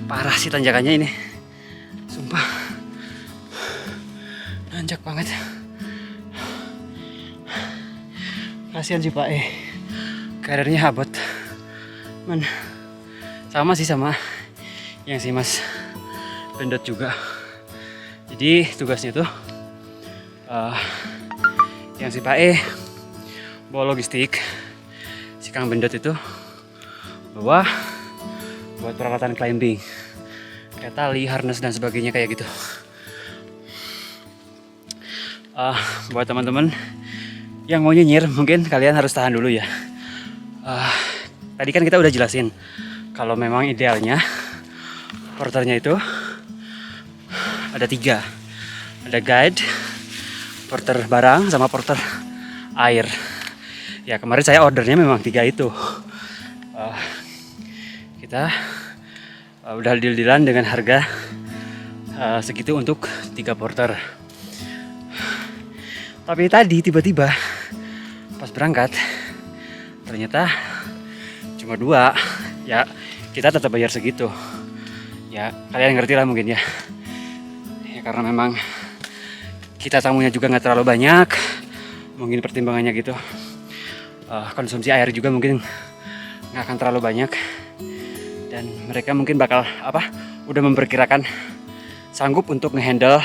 Parah sih tanjakannya ini, sumpah nanjak banget. Kasihan sih Pak karirnya abot, man. Sama sih sama yang si Mas Bendet juga. Jadi tugasnya tuh yang si Pak bawa logistik, si Kang Bendet itu bawa buat peralatan climbing, kayak tali, harness dan sebagainya kayak gitu. Buat teman-teman yang mau nyinyir, mungkin kalian harus tahan dulu ya. Tadi kan kita udah jelasin kalau memang idealnya porternya itu ada 3, ada guide, porter barang, sama porter air. Ya kemarin saya ordernya memang 3 itu. Kita udah deal-dealan dengan harga segitu untuk 3 porter. Tapi tadi tiba-tiba pas berangkat ternyata cuma 2. Ya kita tetap bayar segitu. Ya kalian ngerti lah mungkin ya. Ya karena memang kita tamunya juga nggak terlalu banyak. Mungkin pertimbangannya gitu. Konsumsi air juga mungkin nggak akan terlalu banyak. Dan mereka mungkin bakal udah memperkirakan sanggup untuk ngehandle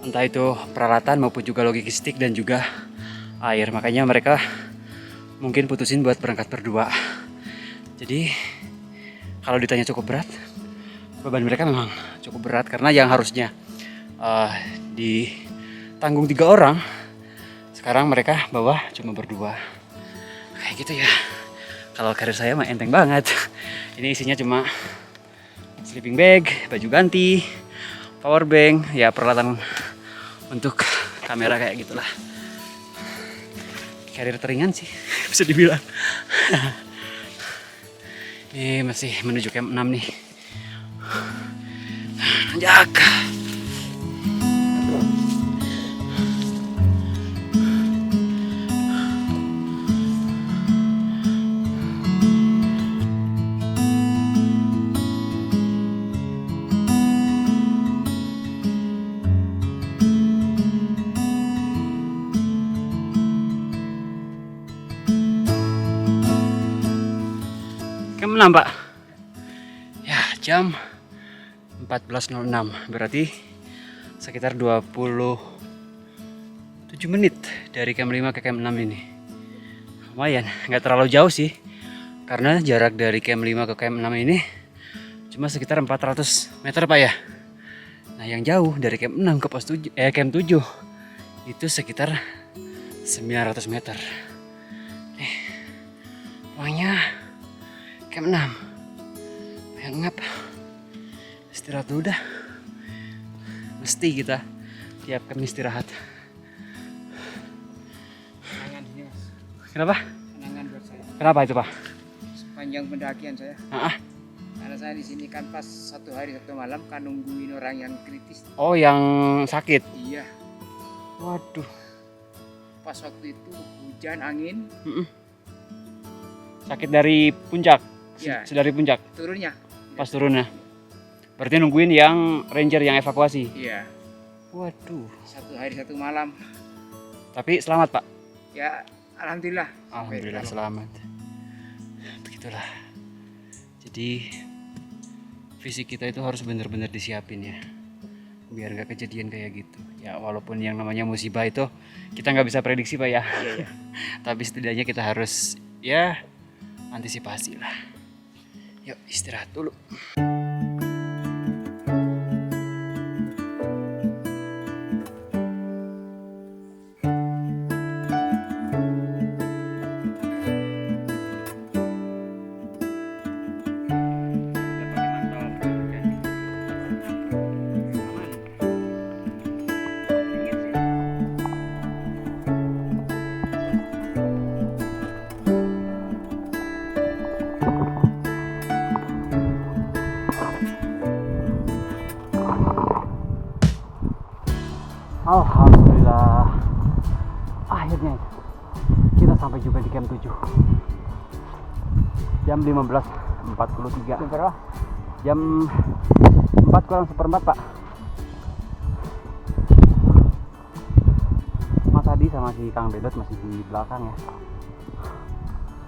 entah itu peralatan maupun juga logistik dan juga air. Makanya mereka mungkin putusin buat berangkat berdua. Jadi kalau ditanya cukup berat, beban mereka memang cukup berat karena yang harusnya ditanggung 3 orang, sekarang mereka bawa cuma berdua. Kayak gitu ya. Kalau karir saya mah enteng banget. Ini isinya cuma sleeping bag, baju ganti, power bank, ya peralatan untuk kamera kayak gitulah. Karir teringan sih bisa dibilang. Ini masih menuju camp 6 nih. Nanjak. Camp 6 Pak. Ya jam 14.06, berarti sekitar 27 menit dari camp 5 ke camp 6 ini. Lumayan, nggak terlalu jauh sih, karena jarak dari camp 5 ke camp 6 ini cuma sekitar 400 meter Pak ya. Nah yang jauh dari camp 6 ke pos 7, camp 7 itu sekitar 900 meter. Pokoknya camp 6 yang ngap, istirahat dulu dah. Mesti kita tiap camp istirahat. Kenangan ini Mas, Kenapa? kenangan buat saya Kenapa itu Pak? sepanjang pendakian saya. Karena saya di sini kan pas 1 hari 1 malam kan nungguin orang yang kritis. Oh yang sakit. Iya, Waduh. pas waktu itu hujan angin. Sakit dari puncak. Iya. Dari puncak Turunnya. pas turunnya. Berarti nungguin yang ranger yang evakuasi. Iya. Waduh. 1 hari 1 malam. Tapi selamat, Pak. Ya, alhamdulillah. Alhamdulillah selamat. Begitulah. Jadi fisik kita itu harus benar-benar disiapin ya, biar nggak kejadian kayak gitu. Ya walaupun yang namanya musibah itu kita nggak bisa prediksi Pak ya. Iya. Tapi setidaknya kita harus ya antisipasi lah. Yuk istirahat dulu. Alhamdulillah, akhirnya kita sampai juga di camp 7 jam 15.43. Jam berapa? Jam 4 kurang seperempat Pak. Mas Adi sama si Kang Bedot masih di belakang ya.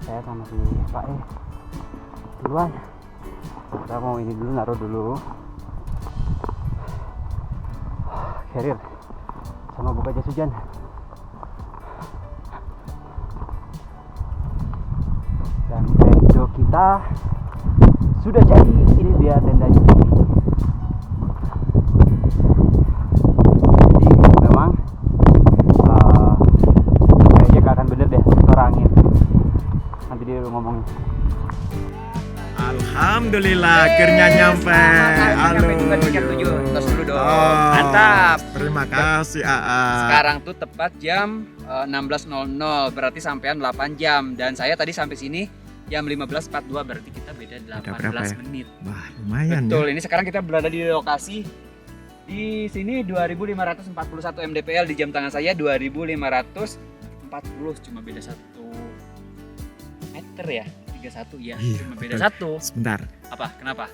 Saya sama si Pak duluan. Kita mau ini dulu, naruh dulu carrier sama buka jas hujan. Dan tenda kita sudah jadi. Ini dia tendanya. Jadi memang kayaknya gak akan bener deh suara angin. Nanti dia ngomong. Alhamdulillah akhirnya nyampe. Sampai juga di camp 7. Tos dulu dong. Mantap. Terima kasih AA. Sekarang tuh tepat jam 16.00, berarti sampean 8 jam. Dan saya tadi sampai sini jam 15.42, berarti kita beda 18 berapa ya? menit. Wah, lumayan Betul, ya. ini sekarang kita berada di lokasi di sini 2541 mdpl, di jam tangan saya 2540, cuma beda 1 meter ya. 31 ya, Iya, cuma beda betul. 1. Sebentar. Apa? Kenapa?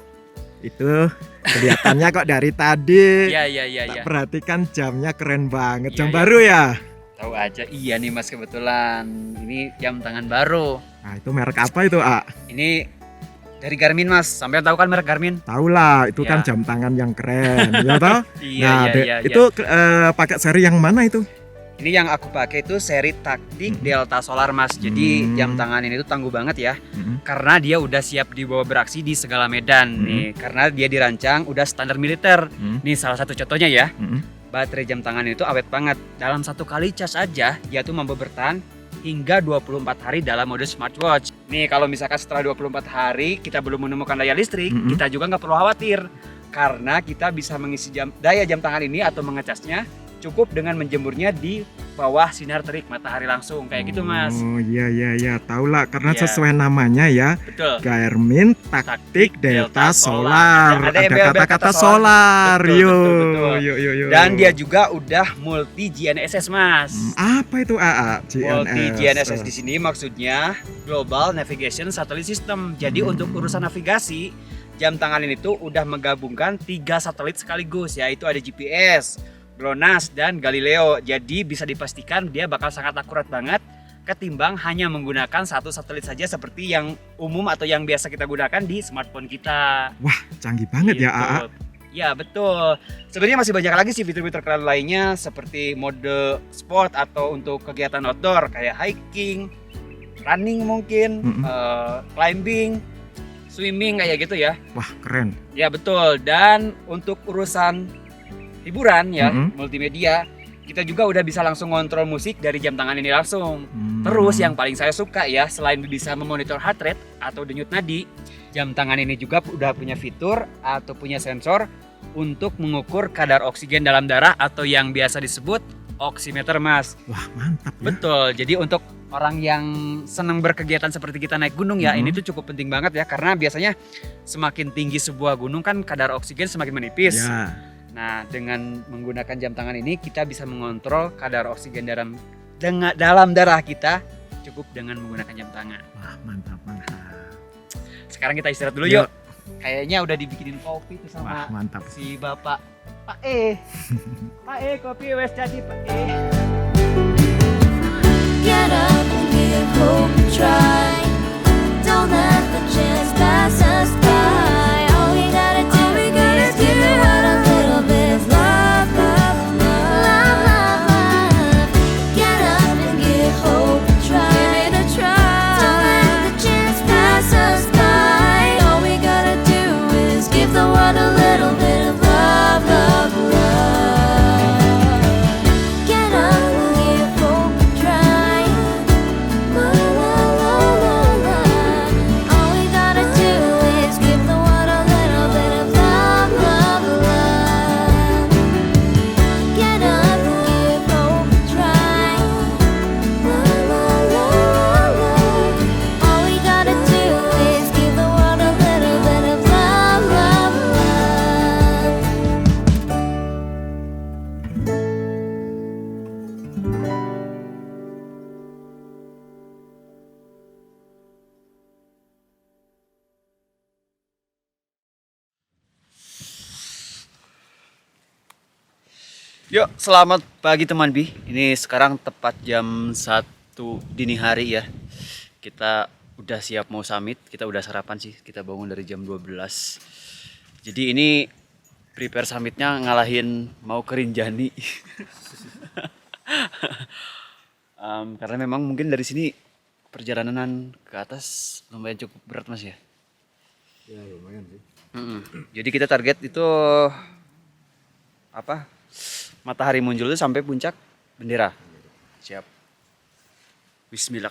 Itu kelihatannya kok dari tadi. Iya. Tak perhatikan jamnya keren banget. Iya, Jam iya. baru ya? Tahu aja, iya nih Mas, kebetulan. Ini jam tangan baru. Nah, itu merek apa itu, A? Ini dari Garmin Mas. Sampai tahu kan merek Garmin? Tahu lah, itu kan Ya. jam tangan yang keren, ya toh? Iya, iya. Itu pakai seri yang mana itu? Ini yang aku pakai itu seri Taktik Delta Solar Mas. Jadi jam tangan ini tuh tangguh banget ya. Karena dia udah siap dibawa beraksi di segala medan nih. Karena dia dirancang udah standar militer. Nih salah satu contohnya ya. Baterai jam tangan itu awet banget. Dalam 1 kali cas aja dia tuh mampu bertahan hingga 24 hari dalam mode smartwatch. Nih kalau misalkan setelah 24 hari kita belum menemukan daya listrik, kita juga nggak perlu khawatir. Karena kita bisa mengisi daya jam tangan ini atau mengecasnya cukup dengan menjemurnya di bawah sinar terik matahari langsung kayak gitu Mas. Oh iya, tahu lah karena Iya. sesuai namanya ya. Betul. Garmin Taktik Delta Solar. Ada Ada embel-embel kata-kata kata solar. Betul. Yuk. Dan dia juga udah multi GNSS Mas. Apa itu AA? Multi GNSS di sini maksudnya Global Navigation Satellite System. Jadi untuk urusan navigasi, jam tangan ini tuh udah menggabungkan 3 satelit sekaligus, yaitu ada GPS, GLONASS, dan Galileo. Jadi bisa dipastikan dia bakal sangat akurat banget ketimbang hanya menggunakan 1 satelit saja seperti yang umum atau yang biasa kita gunakan di smartphone kita. Wah, canggih banget ya Gitu. AA. Ya betul. Sebenarnya masih banyak lagi sih fitur-fitur keren lainnya seperti mode sport atau untuk kegiatan outdoor kayak hiking, running mungkin, climbing, swimming kayak gitu ya. Wah, keren. Ya betul. Dan untuk urusan hiburan ya, multimedia, kita juga udah bisa langsung ngontrol musik dari jam tangan ini langsung. Terus yang paling saya suka ya, selain bisa memonitor heart rate atau denyut nadi, jam tangan ini juga udah punya fitur atau punya sensor untuk mengukur kadar oksigen dalam darah atau yang biasa disebut oximeter Mas. Wah, mantap ya. Betul. Jadi untuk orang yang senang berkegiatan seperti kita naik gunung ya, ini tuh cukup penting banget ya, karena biasanya semakin tinggi sebuah gunung kan kadar oksigen semakin menipis. Ya. Nah, dengan menggunakan jam tangan ini kita bisa mengontrol kadar oksigen dalam darah kita cukup dengan menggunakan jam tangan. Wah, mantap. sekarang kita istirahat dulu Yuk. yuk. Kayaknya udah dibikinin kopi tuh sama Wah, mantap. si Bapak Pak Pak kopi wes jadi Pak Get up and give hope a try. Don't let the chance pass us by. All we gotta do is give the world a little bit of love, love, love, love, love. Get up and give hope a try. Give it a try. Don't let the chance pass us by. All we gotta do is give the world a little bit of love, love, love. Get up and give hope a try. La, la, la, la, la. All we gotta do is give the world a little bit of love, love, love. Get up and give hope a try. La, la, la, la, la. All we gotta do is give the world a little bit of love, love, love. Yuk, selamat pagi teman Bi. Ini sekarang tepat jam 1 dini hari ya. Kita udah siap mau summit, kita udah sarapan sih. Kita bangun dari jam 12. Jadi ini prepare summitnya ngalahin mau ke Rinjani. Karena memang mungkin dari sini perjalanan ke atas lumayan cukup berat Mas ya. Ya lumayan sih. Jadi kita target itu apa? Matahari muncul itu sampai puncak bendera. Siap. Bismillah.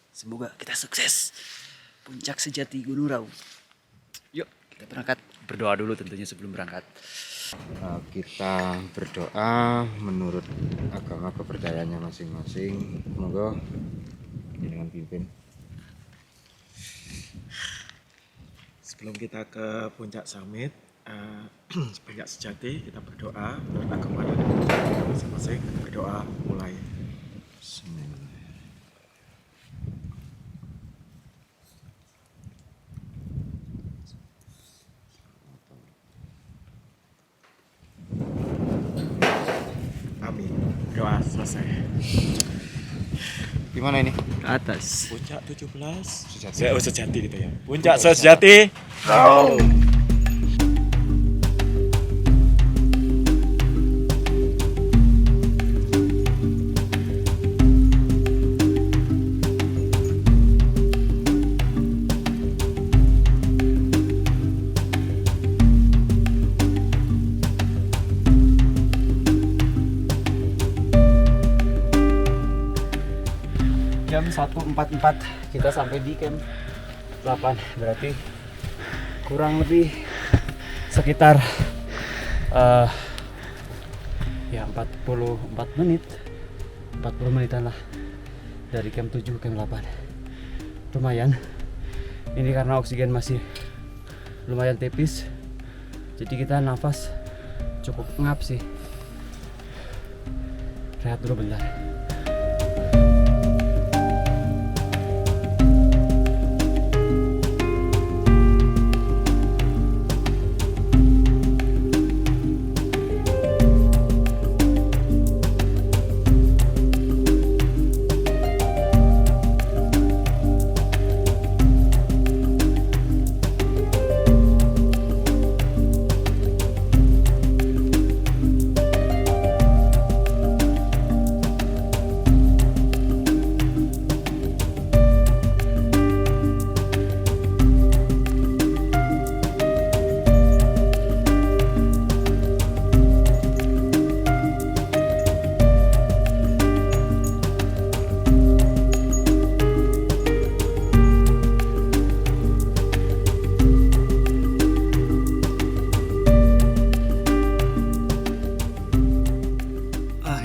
Semoga kita sukses. Puncak sejati Gunung Raung. Yuk, kita berangkat. Berdoa dulu tentunya sebelum berangkat. Kita berdoa menurut agama kepercayaannya masing-masing. Semoga dengan pimpin. Sebelum kita ke puncak summit, puncak sejati, kita berdoa menurut agama dan kita masing-masing. Berdoa mulai. Amin. Doa selesai. Gimana ini? Ke atas. Puncak 17. Sejati. Sejati gitu ya. Puncak sejati. Jam 1.44 kita sampai di camp 8. Berarti kurang lebih sekitar ya 44 menit 40 menitan lah dari camp 7 ke camp 8. Lumayan. Ini karena oksigen masih lumayan tipis, jadi kita nafas cukup ngap sih. Rehat dulu bentar.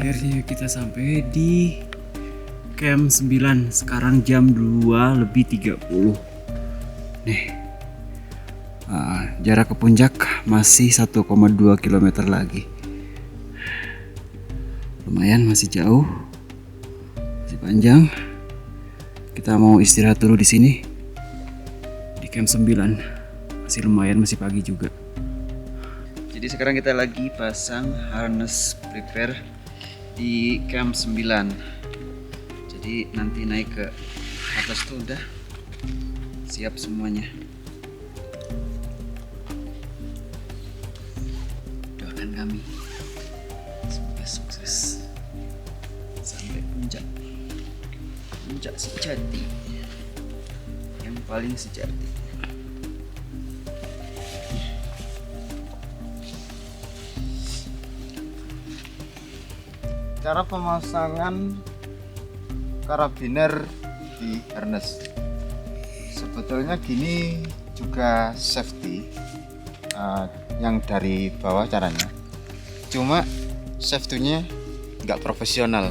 Akhirnya kita sampai di camp 9. Sekarang jam 2:30. Nih. Jarak ke puncak masih 1,2 km lagi. Lumayan, masih jauh. Masih panjang. Kita mau istirahat dulu di sini. Di camp 9. Masih lumayan, masih pagi juga. Jadi sekarang kita lagi pasang harness prepare di camp 9. Jadi nanti naik ke atas tuh udah siap semuanya. Doakan kami semoga sukses sampai puncak sejati, yang paling sejati. Cara pemasangan karabiner di harness. Sebetulnya gini juga safety, yang dari bawah caranya. Cuma safety-nya nggak profesional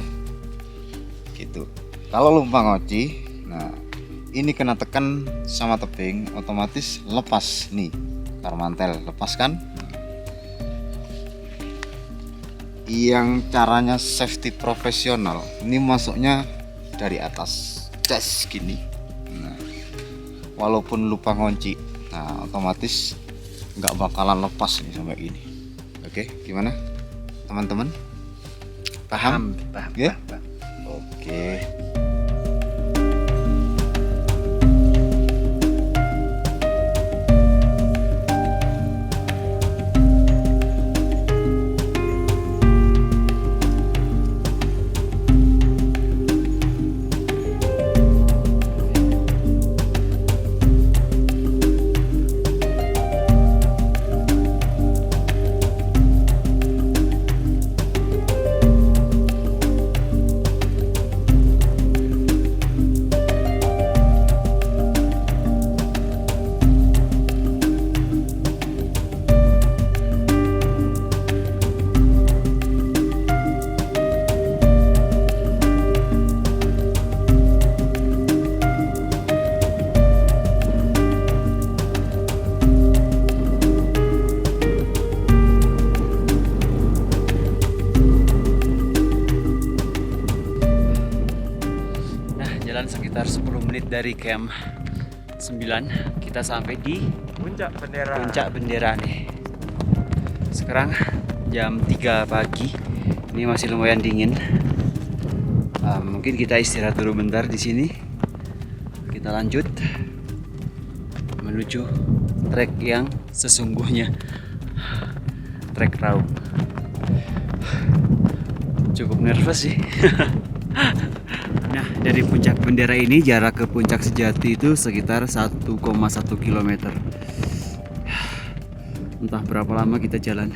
gitu. Kalau lumpang ngoci, nah ini kena tekan sama tebing, otomatis lepas nih karmantel, lepas kan? Yang caranya safety profesional, ini masuknya dari atas jas gini. Nah, walaupun lupa ngunci, nah otomatis nggak bakalan lepas nih sampai gini. Oke, gimana teman-teman? Paham? Paham. Ya? Oke. Sekitar 10 menit dari camp 9 kita sampai di Puncak Bendera. puncak bendera nih. Sekarang jam 3 pagi. Ini masih lumayan dingin. Mungkin kita istirahat dulu bentar di sini. Kita lanjut menuju trek yang sesungguhnya, trek Raung. Cukup nervous sih. Nah, dari puncak bendera ini jarak ke puncak sejati itu sekitar 1,1 km. Entah berapa lama kita jalan.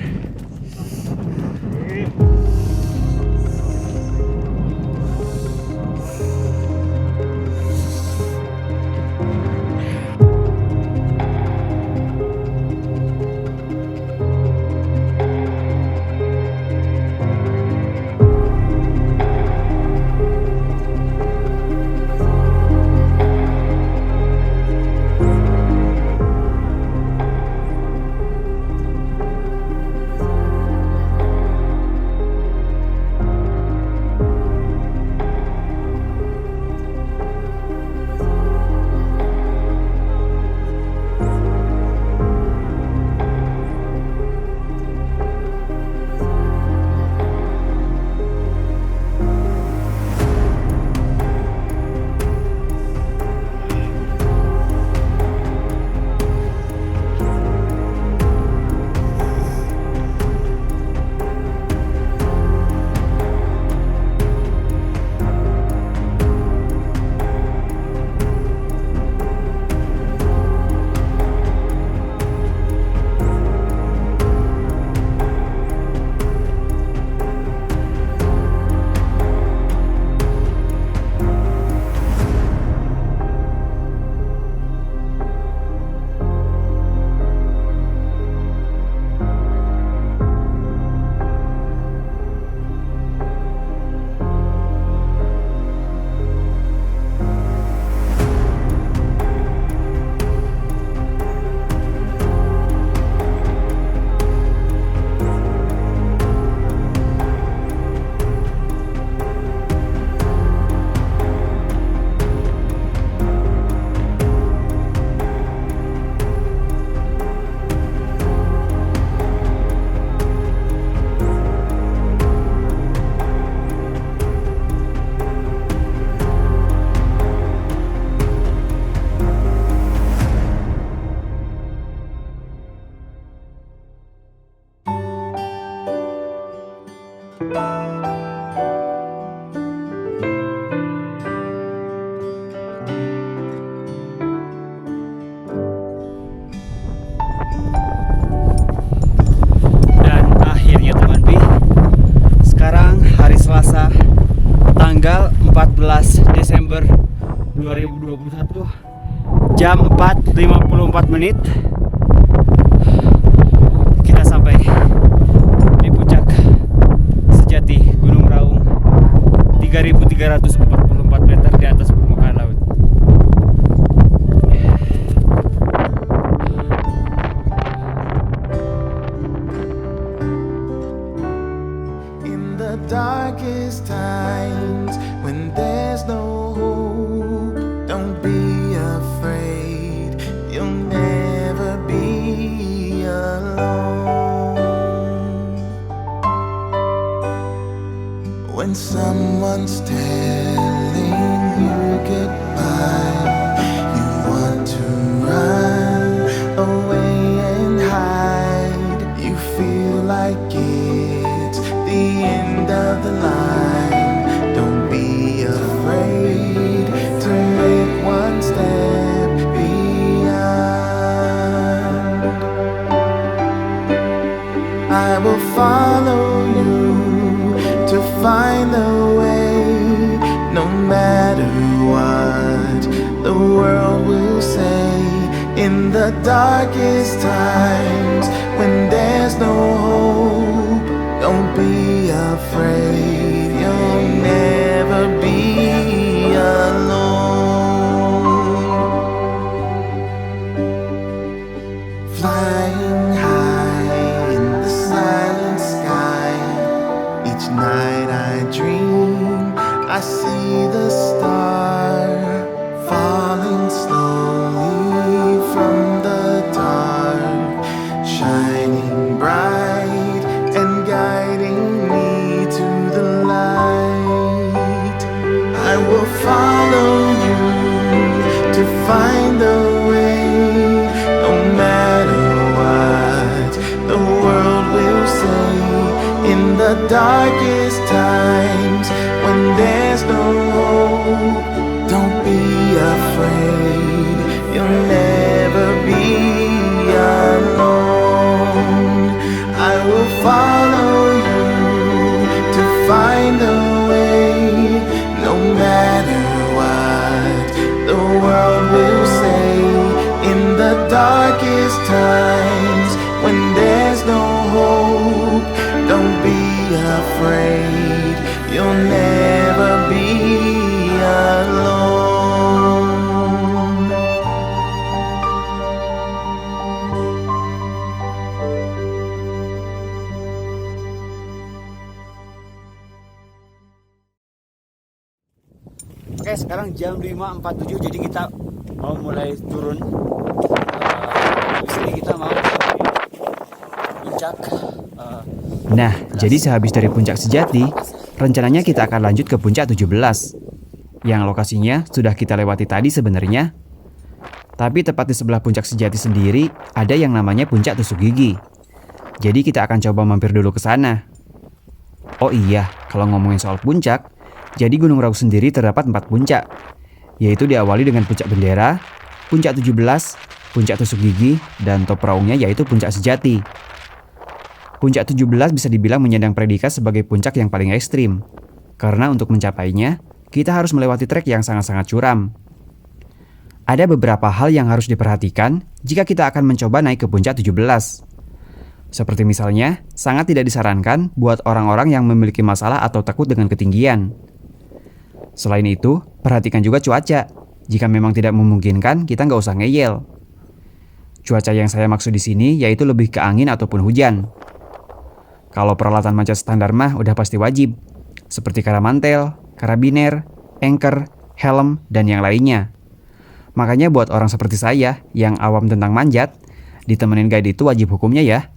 Dan akhirnya teman B, sekarang hari Selasa tanggal 14 Desember 2021 jam 4.54 menit kita sampai di puncak sejati Gunung Raung 3.344 meter di atas permukaan laut. In the darkest times when there's no hope, don't be afraid, you'll never be alone. When someone's telling you goodbye, you want to run away and hide, you feel like it's the end of the line. Don't be afraid to make one step beyond. I will follow you to find the way, no matter what the world will say. In the darkest times when there's no hope, don't be afraid, you'll never be alone. Flying high in the silent sky, each night I dream I see the star falling slowly from the dark, shining bright and guiding me to the light. I will follow you to find the way, no matter what the world will say. In the darkest times when there's no hope, don't be afraid, you'll never be alone. I will follow you to find a way, no matter what the world will say. In the darkest times when there's no hope, don't be afraid, you'll never be alone. Oke, sekarang jam 5.47, jadi kita mau mulai turun. Habis ini kita mau ke puncak. Nah, jadi sehabis dari puncak sejati, rencananya kita akan lanjut ke puncak 17, yang lokasinya sudah kita lewati tadi sebenarnya. Tapi tepat di sebelah puncak sejati sendiri, ada yang namanya puncak tusuk gigi. Jadi kita akan coba mampir dulu ke sana. Oh iya, kalau ngomongin soal puncak, jadi Gunung Raung sendiri terdapat 4 puncak, yaitu diawali dengan puncak bendera, puncak 17, puncak tusuk gigi, dan top raungnya yaitu puncak sejati. Puncak 17 bisa dibilang menyandang predikat sebagai puncak yang paling ekstrim, karena untuk mencapainya, kita harus melewati trek yang sangat-sangat curam. Ada beberapa hal yang harus diperhatikan jika kita akan mencoba naik ke puncak 17. Seperti misalnya, sangat tidak disarankan buat orang-orang yang memiliki masalah atau takut dengan ketinggian. Selain itu, perhatikan juga cuaca. Jika memang tidak memungkinkan, kita nggak usah ngeyel. Cuaca yang saya maksud di sini yaitu lebih ke angin ataupun hujan. Kalau peralatan manjat standar mah udah pasti wajib, seperti karamantel, karabiner, anchor, helm, dan yang lainnya. Makanya buat orang seperti saya yang awam tentang manjat, ditemenin guide itu wajib hukumnya ya.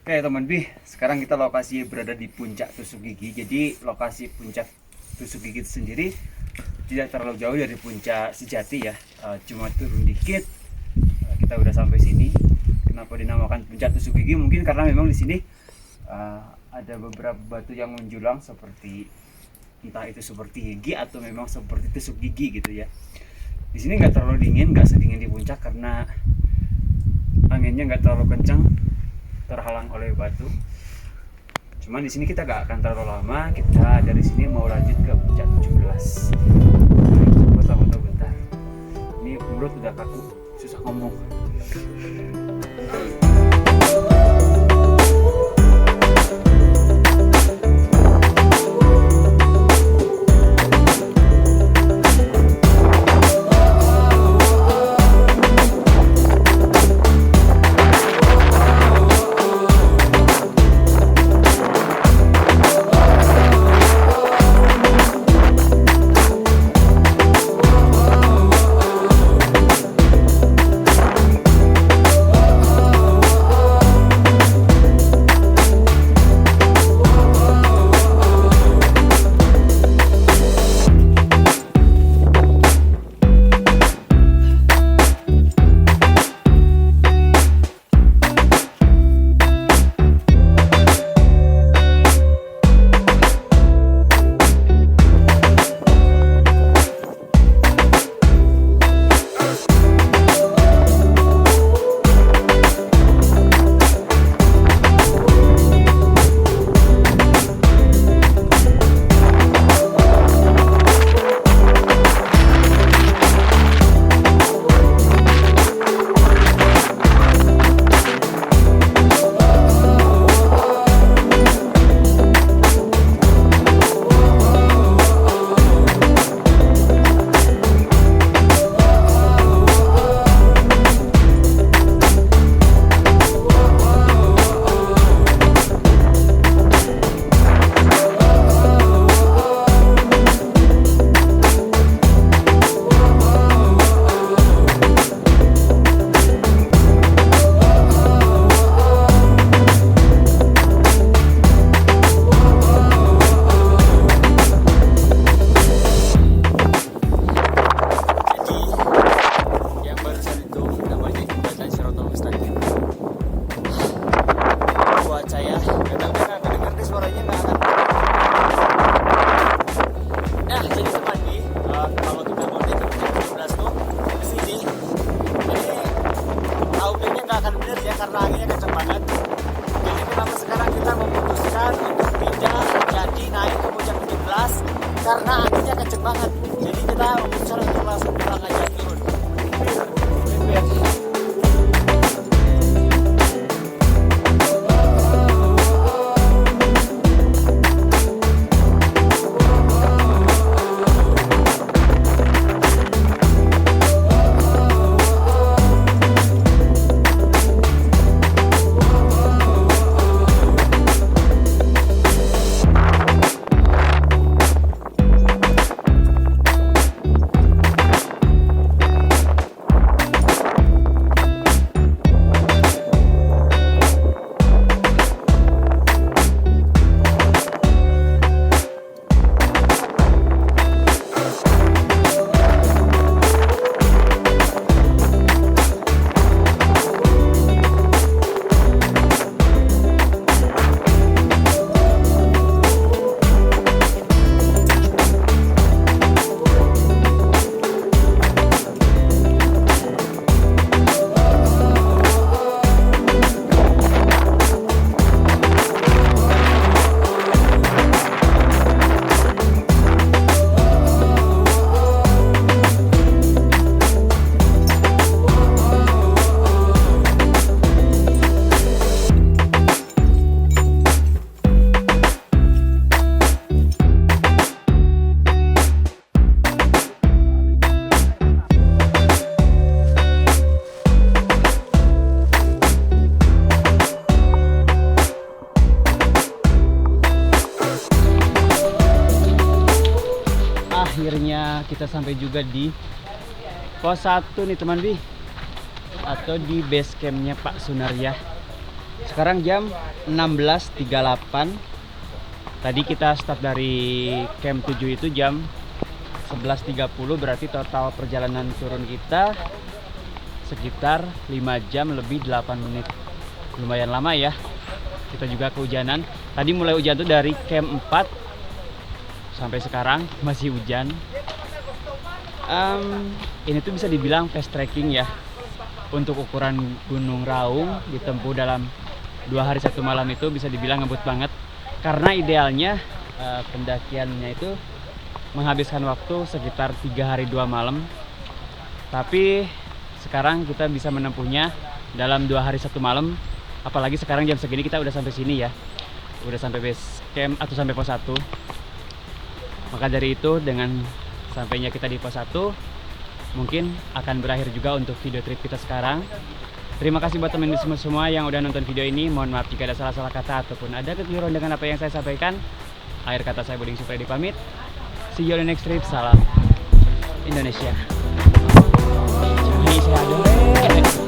Oke teman B, sekarang kita lokasi berada di puncak tusuk gigi. Jadi lokasi puncak tusuk gigi itu sendiri tidak terlalu jauh dari puncak sejati ya, cuma turun dikit. Kita udah sampai sini. Kenapa dinamakan puncak tusuk gigi? Mungkin karena memang di sini ada beberapa batu yang menjulang seperti entah itu seperti gigi atau memang seperti tusuk gigi gitu ya. Di sini nggak terlalu dingin, nggak sedingin di puncak karena anginnya nggak terlalu kencang, terhalang oleh batu. Cuman di sini kita nggak akan terlalu lama. Kita dari sini mau lanjut ke puncak 17. Foto-foto bentar. Ini mulut udah kaku, susah ngomong. karena anginnya kencang banget. Jadi kenapa sekarang kita memutuskan untuk pindah jadi naik ke puncak 17 karena anginnya kencang banget. Jadi kita memutuskan untuk langsung pulang aja turun. Akhirnya kita sampai juga di pos 1 nih teman Bi, atau di base campnya Pak Sunaryah. Sekarang jam 16.38. Tadi kita start dari camp 7 itu jam 11.30, berarti total perjalanan turun kita sekitar 5 jam lebih 8 menit. Lumayan lama ya. Kita juga kehujanan. Tadi mulai hujan tuh dari camp 4 sampai sekarang masih hujan. Ini tuh bisa dibilang fast trekking ya. Untuk ukuran Gunung Raung ditempuh dalam 2 hari 1 malam itu bisa dibilang ngebut banget. Karena idealnya pendakiannya itu menghabiskan waktu sekitar 3 hari 2 malam. Tapi sekarang kita bisa menempuhnya dalam 2 hari 1 malam. Apalagi sekarang jam segini kita udah sampai sini ya. Udah sampai base camp atau sampai pos 1. Maka dari itu dengan sampainya kita di pos 1 mungkin akan berakhir juga untuk video trip kita sekarang. Terima kasih buat teman semua yang udah nonton video ini. Mohon maaf jika ada salah-salah kata ataupun ada kekeliruan dengan apa yang saya sampaikan. Akhir kata saya Buding Supriyadi pamit. See you on the next trip. Salam Indonesia. Ini saya